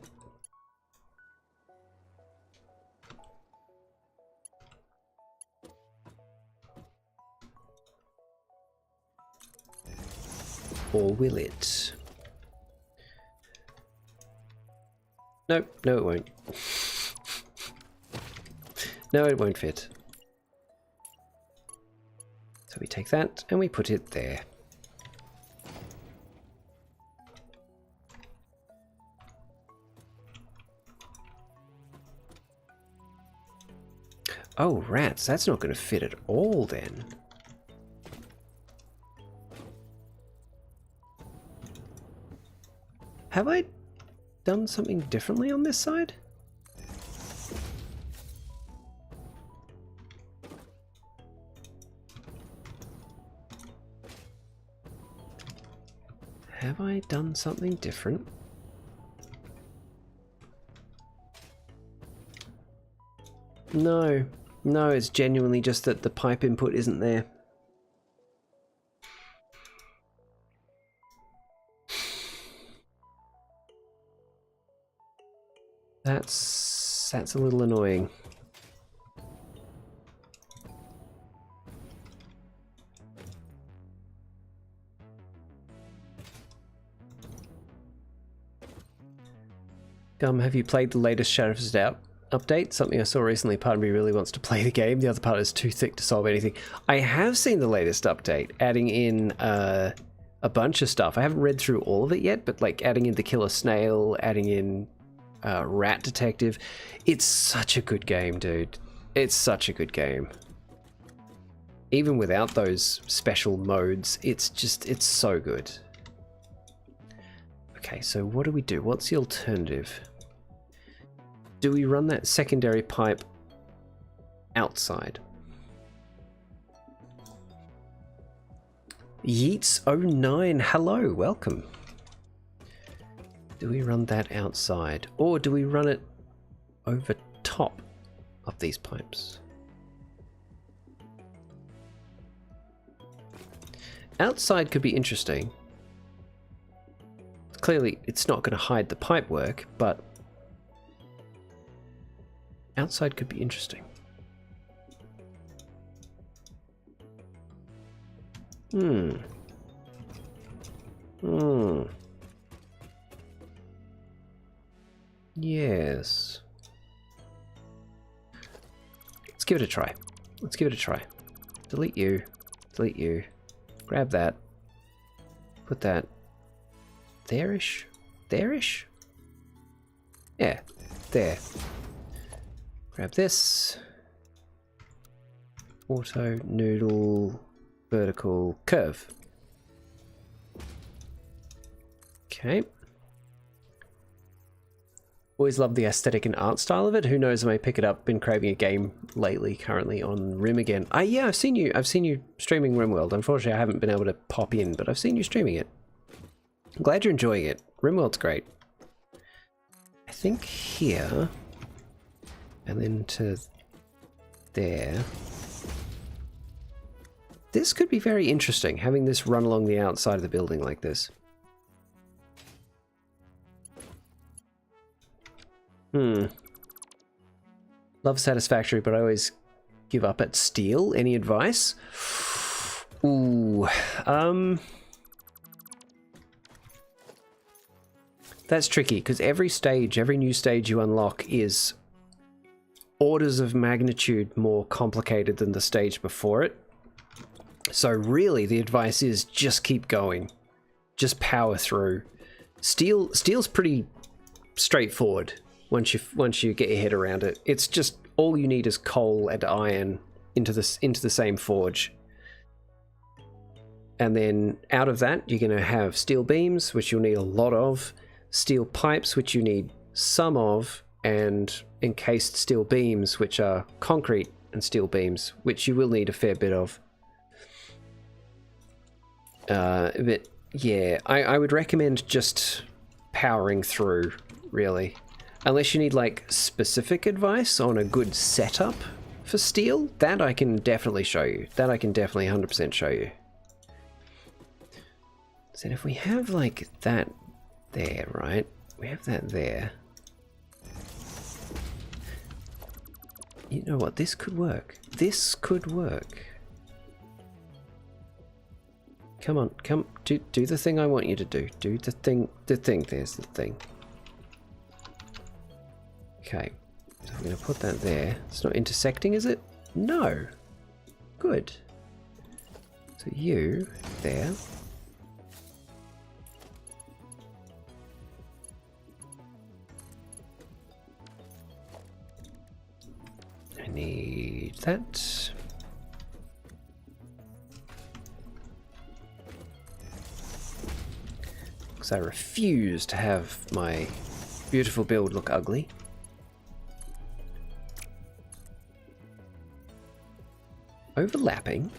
Or will it? Nope, no it won't. No, it won't fit. So we take that and we put it there. Oh, rats, that's not going to fit at all then. Have I done something differently on this side? Have I done something different? No. No, it's genuinely just that the pipe input isn't there. That's a little annoying. Gum, have you played the latest Shadow's Doubt update? Something I saw recently. Part of me really wants to play the game. The other part is too thick to solve anything. I have seen the latest update, adding in a bunch of stuff. I haven't read through all of it yet, but like adding in the killer snail, adding in rat detective. It's such a good game, dude. It's such a good game. Even without those special modes, it's so good. Okay, so what do we do? What's the alternative? do we run that secondary pipe outside? Yeats09, hello, welcome. Do we run that outside, or do we run it over top of these pipes? Outside could be interesting. Clearly, it's not going to hide the pipe work, but outside could be interesting. Yes. Let's give it a try. Let's give it a try. Delete you. Delete you. Grab that. Put that there-ish? There-ish? Yeah, there. Grab this. Auto, noodle, vertical, curve. Okay. Always loved the aesthetic and art style of it. Who knows, I may pick it up. Been craving a game lately, currently on Rim again. Yeah, I've seen you streaming RimWorld. Unfortunately, I haven't been able to pop in, but I've seen you streaming it. I'm glad you're enjoying it. RimWorld's great. I think here, and then to there. This could be very interesting, having this run along the outside of the building like this. Love Satisfactory, but I always give up at steel. Any advice? Ooh, that's tricky, because every new stage you unlock is orders of magnitude more complicated than the stage before it. So really, the advice is just keep going. Just power through. Steel's pretty straightforward. Once you get your head around it, it's just all you need is coal and iron into the same forge, and then out of that you're going to have steel beams, which you'll need a lot of, steel pipes, which you need some of, and encased steel beams, which are concrete and steel beams, which you will need a fair bit of. But yeah, I would recommend just powering through, really. Unless you need like specific advice on a good setup for steel, that I can definitely show you. That I can definitely 100% show you. So if we have like that there, right? We have that there. You know what? This could work. This could work. Come on, come do the thing I want you to do. Do the thing. There's the thing. Okay, so I'm going to put that there. It's not intersecting, is it? No. Good. So you, there. I need that. Because I refuse to have my beautiful build look ugly. Overlapping.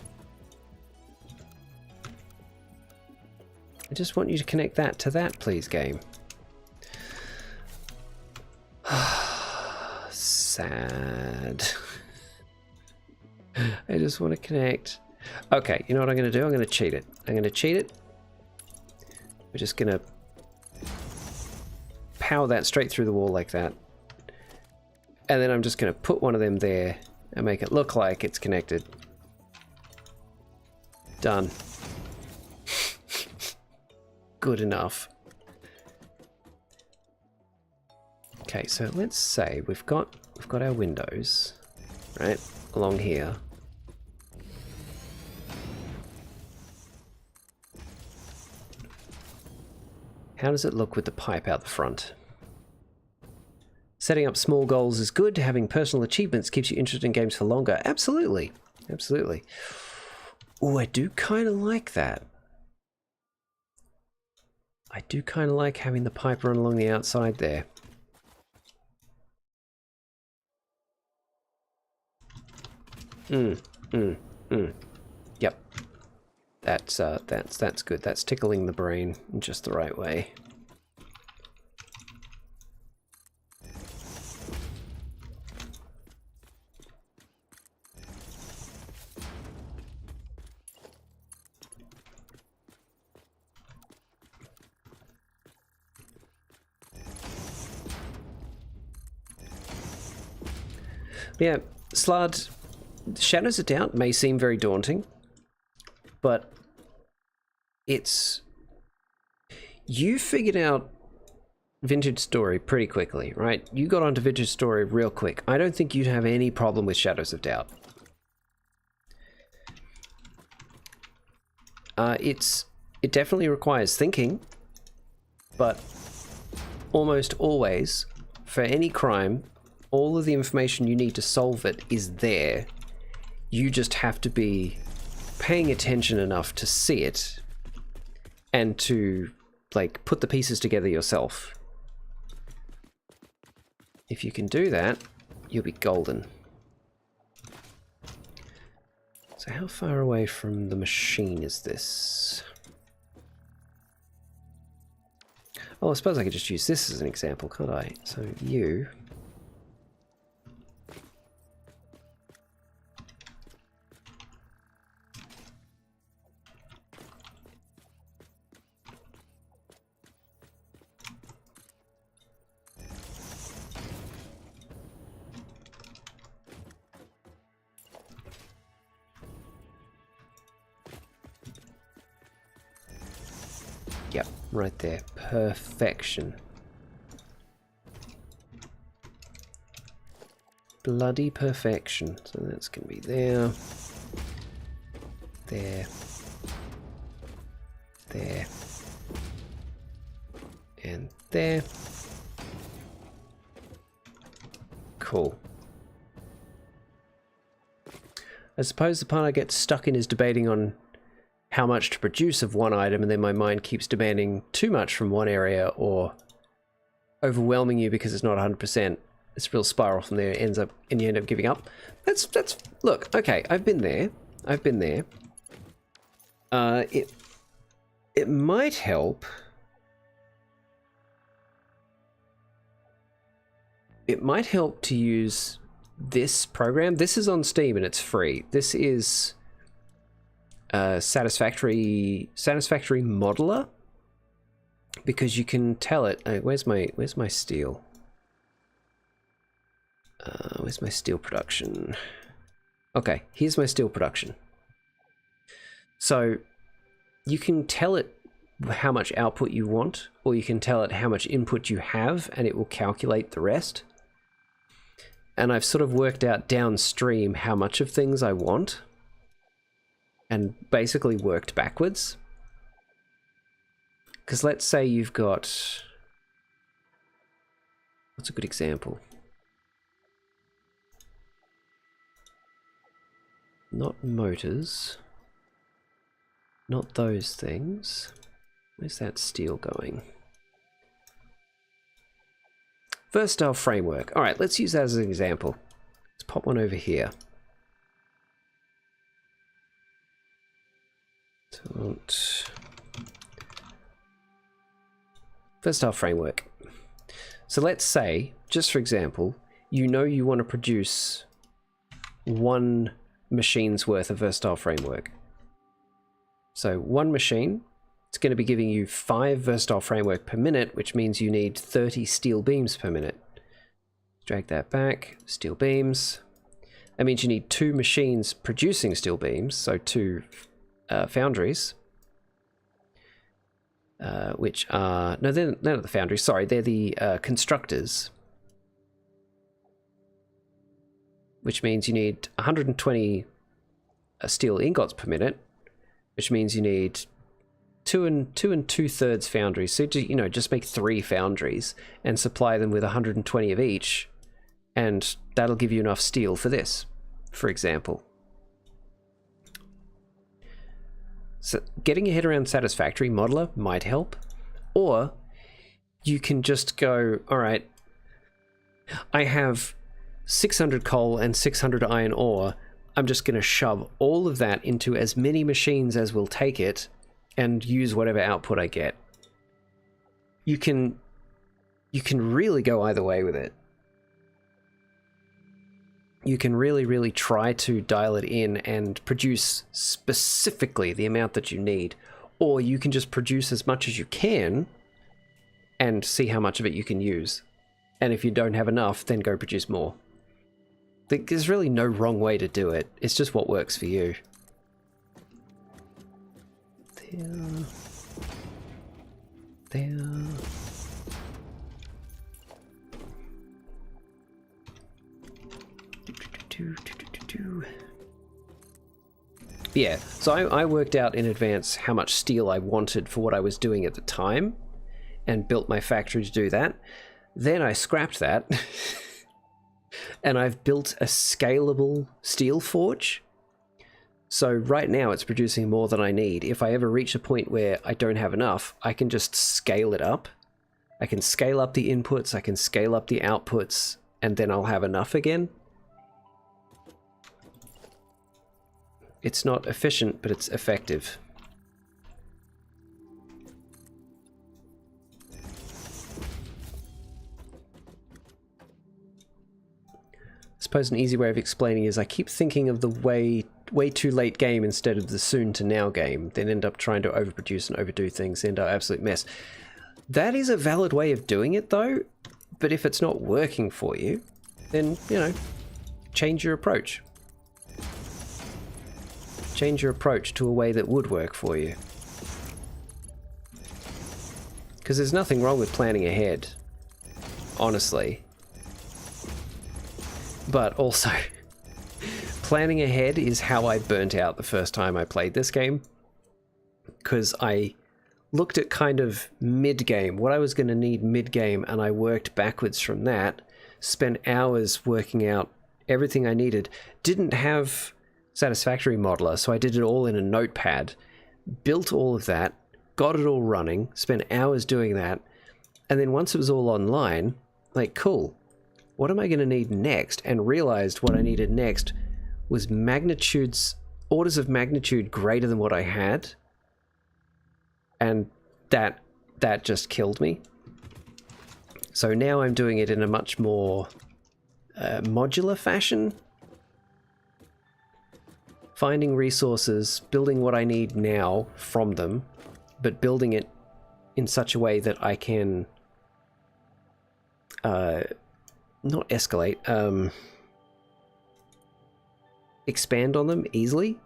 I just want you to connect that to that, please, game. Sad. I just want to connect. Okay, you know what I'm going to do? I'm going to cheat it. I'm going to cheat it. We're just going to power that straight through the wall like that. And then I'm just going to put one of them there and make it look like it's connected. Done. Good enough. Okay, so let's say we've got our windows, right, along here. How does it look with the pipe out the front? Setting up small goals is good. Having personal achievements keeps you interested in games for longer. Absolutely. Absolutely. Oh, I do kind of like that. I do kind of like having the pipe run along the outside there. Yep. That's good. That's tickling the brain in just the right way. Yeah, Slud, Shadows of Doubt may seem very daunting, but it's... You figured out Vintage Story pretty quickly, right? You got onto Vintage Story real quick. I don't think you'd have any problem with Shadows of Doubt. It definitely requires thinking, but almost always, for any crime, all of the information you need to solve it is there. You just have to be paying attention enough to see it and to, like, put the pieces together yourself. If you can do that, you'll be golden. So how far away from the machine is this? Oh, I suppose I could just use this as an example, can't I? So you... Yep, right there. Perfection. Bloody perfection. So that's going to be there. There. There. And there. Cool. I suppose the part I get stuck in is debating on how much to produce of one item, and then my mind keeps demanding too much from one area or overwhelming you because it's not 100%. It's a real spiral from there, and you end up giving up. That's look, okay, I've been there. It might help. It might help to use this program. This is on Steam and it's free. This is Satisfactory Modeler, because you can tell it. Where's my steel? Where's my steel production? Okay, here's my steel production. So you can tell it how much output you want, or you can tell it how much input you have, and it will calculate the rest. And I've sort of worked out downstream how much of things I want, and basically worked backwards. Because let's say you've got... What's a good example? Not motors. Not those things. Where's that steel going? Versatile framework. All right, let's use that as an example. Let's pop one over here. Versatile framework. So let's say, just for example, you know you want to produce one machine's worth of versatile framework. So one machine, it's going to be giving you 5 versatile framework per minute, which means you need 30 steel beams per minute. Drag that back, steel beams. That means you need 2 machines producing steel beams, so 2 foundries. Which are... No, they're not the foundries, sorry, they're the constructors. Which means you need 120 steel ingots per minute, which means you need 2 and 2/3 foundries. So, you know, just make 3 foundries and supply them with 120 of each, and that'll give you enough steel for this, for example. So getting your head around Satisfactory Modeler might help, or you can just go, all right, I have 600 coal and 600 iron ore. I'm just going to shove all of that into as many machines as will take it and use whatever output I get. You can really go either way with it. You can really try to dial it in and produce specifically the amount that you need, or you can just produce as much as you can and see how much of it you can use. And if you don't have enough, then go produce more. There's really no wrong way to do it. It's just what works for you. There. Yeah, so I worked out in advance how much steel I wanted for what I was doing at the time and built my factory to do that. Then I scrapped that and I've built a scalable steel forge. So right now it's producing more than I need. If I ever reach a point where I don't have enough, I can just scale it up. I can scale up the inputs, I can scale up the outputs, and then I'll have enough again. It's not efficient, but it's effective. I suppose an easy way of explaining is I keep thinking of the way too late game instead of the soon to now game, then end up trying to overproduce and overdo things, end up absolute mess. That is a valid way of doing it though, but if it's not working for you, then, you know, change your approach. Change your approach to a way that would work for you. Because there's nothing wrong with planning ahead, honestly. But also, planning ahead is how I burnt out the first time I played this game. Because I looked at kind of mid-game, what I was going to need mid-game, and I worked backwards from that, spent hours working out everything I needed. Didn't have Satisfactory modeler, so I did it all in a notepad, built all of that, got it all running, spent hours doing that, and then once it was all online, like, cool, what am I going to need next? And realized what I needed next was orders of magnitude greater than what I had, and that just killed me. So now I'm doing it in a much more modular fashion. Finding resources, building what I need now from them, but building it in such a way that I can not escalate, expand on them easily.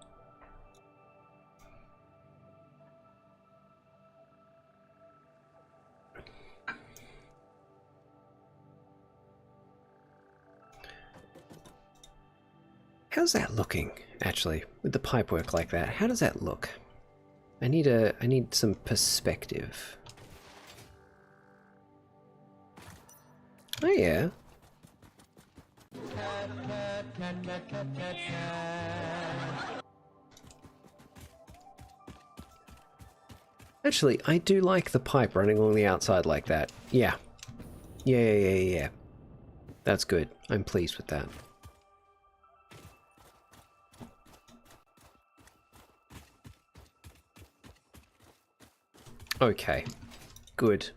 How's that looking, actually, with the pipework like that? How does that look? I need some perspective. Oh yeah. Actually, I do like the pipe running along the outside like that. Yeah. Yeah. That's good. I'm pleased with that. Okay. Good.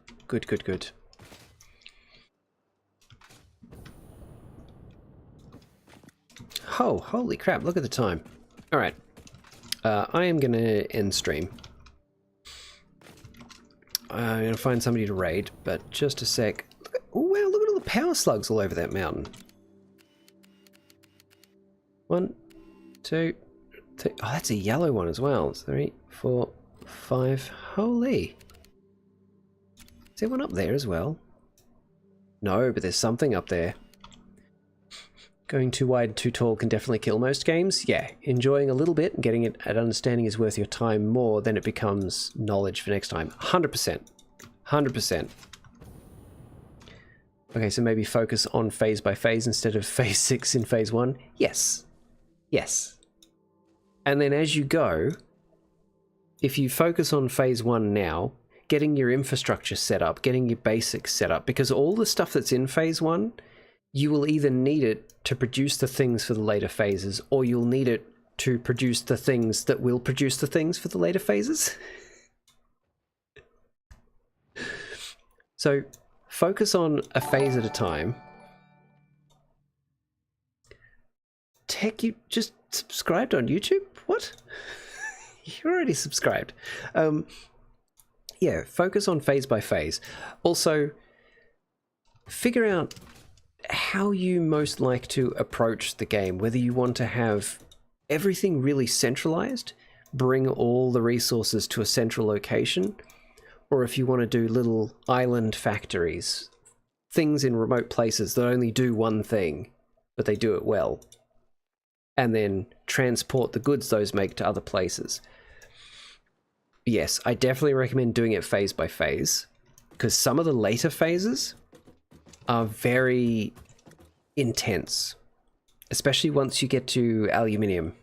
Oh, holy crap, look at the time. Alright. I am gonna end stream. I'm gonna find somebody to raid, but just a sec. Oh wow, look at all the power slugs all over that mountain. 1, 2, 3. Oh, that's a yellow one as well. 3, 4, 5. Holy. Is there one up there as well? No, but there's something up there. Going too wide, too tall can definitely kill most games. Yeah, enjoying a little bit and getting it at understanding is worth your time more than it becomes knowledge for next time. 100%. 100%. Okay, so maybe focus on phase by phase instead of phase 6 in phase 1. Yes. Yes. And then as you go, if you focus on phase 1 now, getting your infrastructure set up, getting your basics set up, because all the stuff that's in phase 1, you will either need it to produce the things for the later phases, or you'll need it to produce the things that will produce the things for the later phases. So focus on a phase at a time. Tech, you just subscribed on YouTube? What? You're already subscribed. Yeah, focus on phase by phase. Also, figure out how you most like to approach the game, whether you want to have everything really centralized, bring all the resources to a central location, or if you want to do little island factories, things in remote places that only do one thing, but they do it well, and then transport the goods those make to other places. Yes, I definitely recommend doing it phase by phase, because some of the later phases are very intense, especially once you get to aluminium.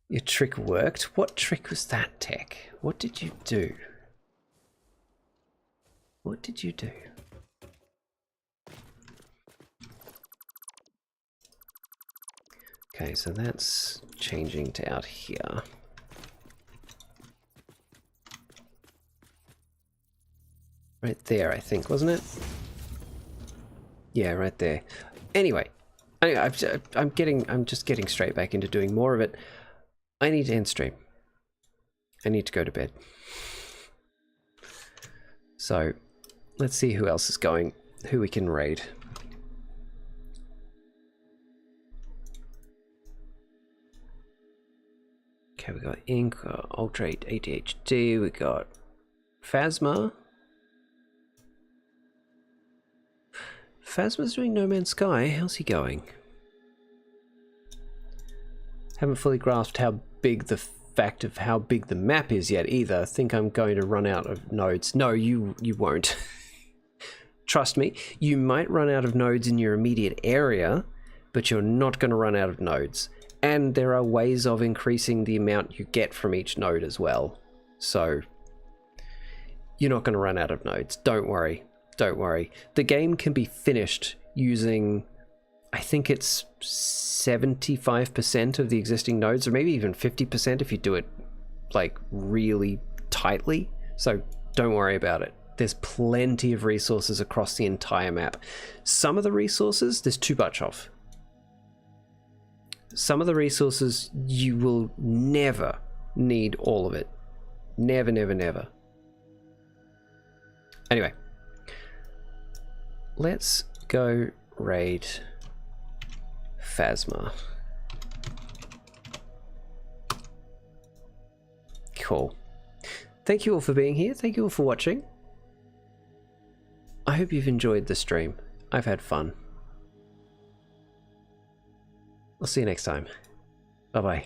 Your trick worked? What trick was that, Tech? What did you do? What did you do? Okay, so that's changing to out here. Right there, I think, wasn't it? Yeah, right there. Anyway, I'm just getting straight back into doing more of it. I need to end stream. I need to go to bed. So, let's see who else is going, who we can raid. Okay, we got Ink, Ultra 8 ADHD, we got Phasma. Phasma's doing No Man's Sky. How's he going? Haven't fully grasped how big the fact of how big the map is yet either. I think I'm going to run out of nodes. No, you won't. Trust me, you might run out of nodes in your immediate area, but you're not going to run out of nodes. And there are ways of increasing the amount you get from each node as well. So you're not going to run out of nodes. Don't worry. Don't worry. The game can be finished using, I think it's 75% of the existing nodes, or maybe even 50% if you do it like really tightly. So don't worry about it. There's plenty of resources across the entire map. Some of the resources, there's too much of. Some of the resources, you will never need all of it. Never, never, never. Anyway, let's go raid Phasma. Cool. Thank you all for being here. Thank you all for watching. I hope you've enjoyed the stream. I've had fun. I'll see you next time. Bye-bye.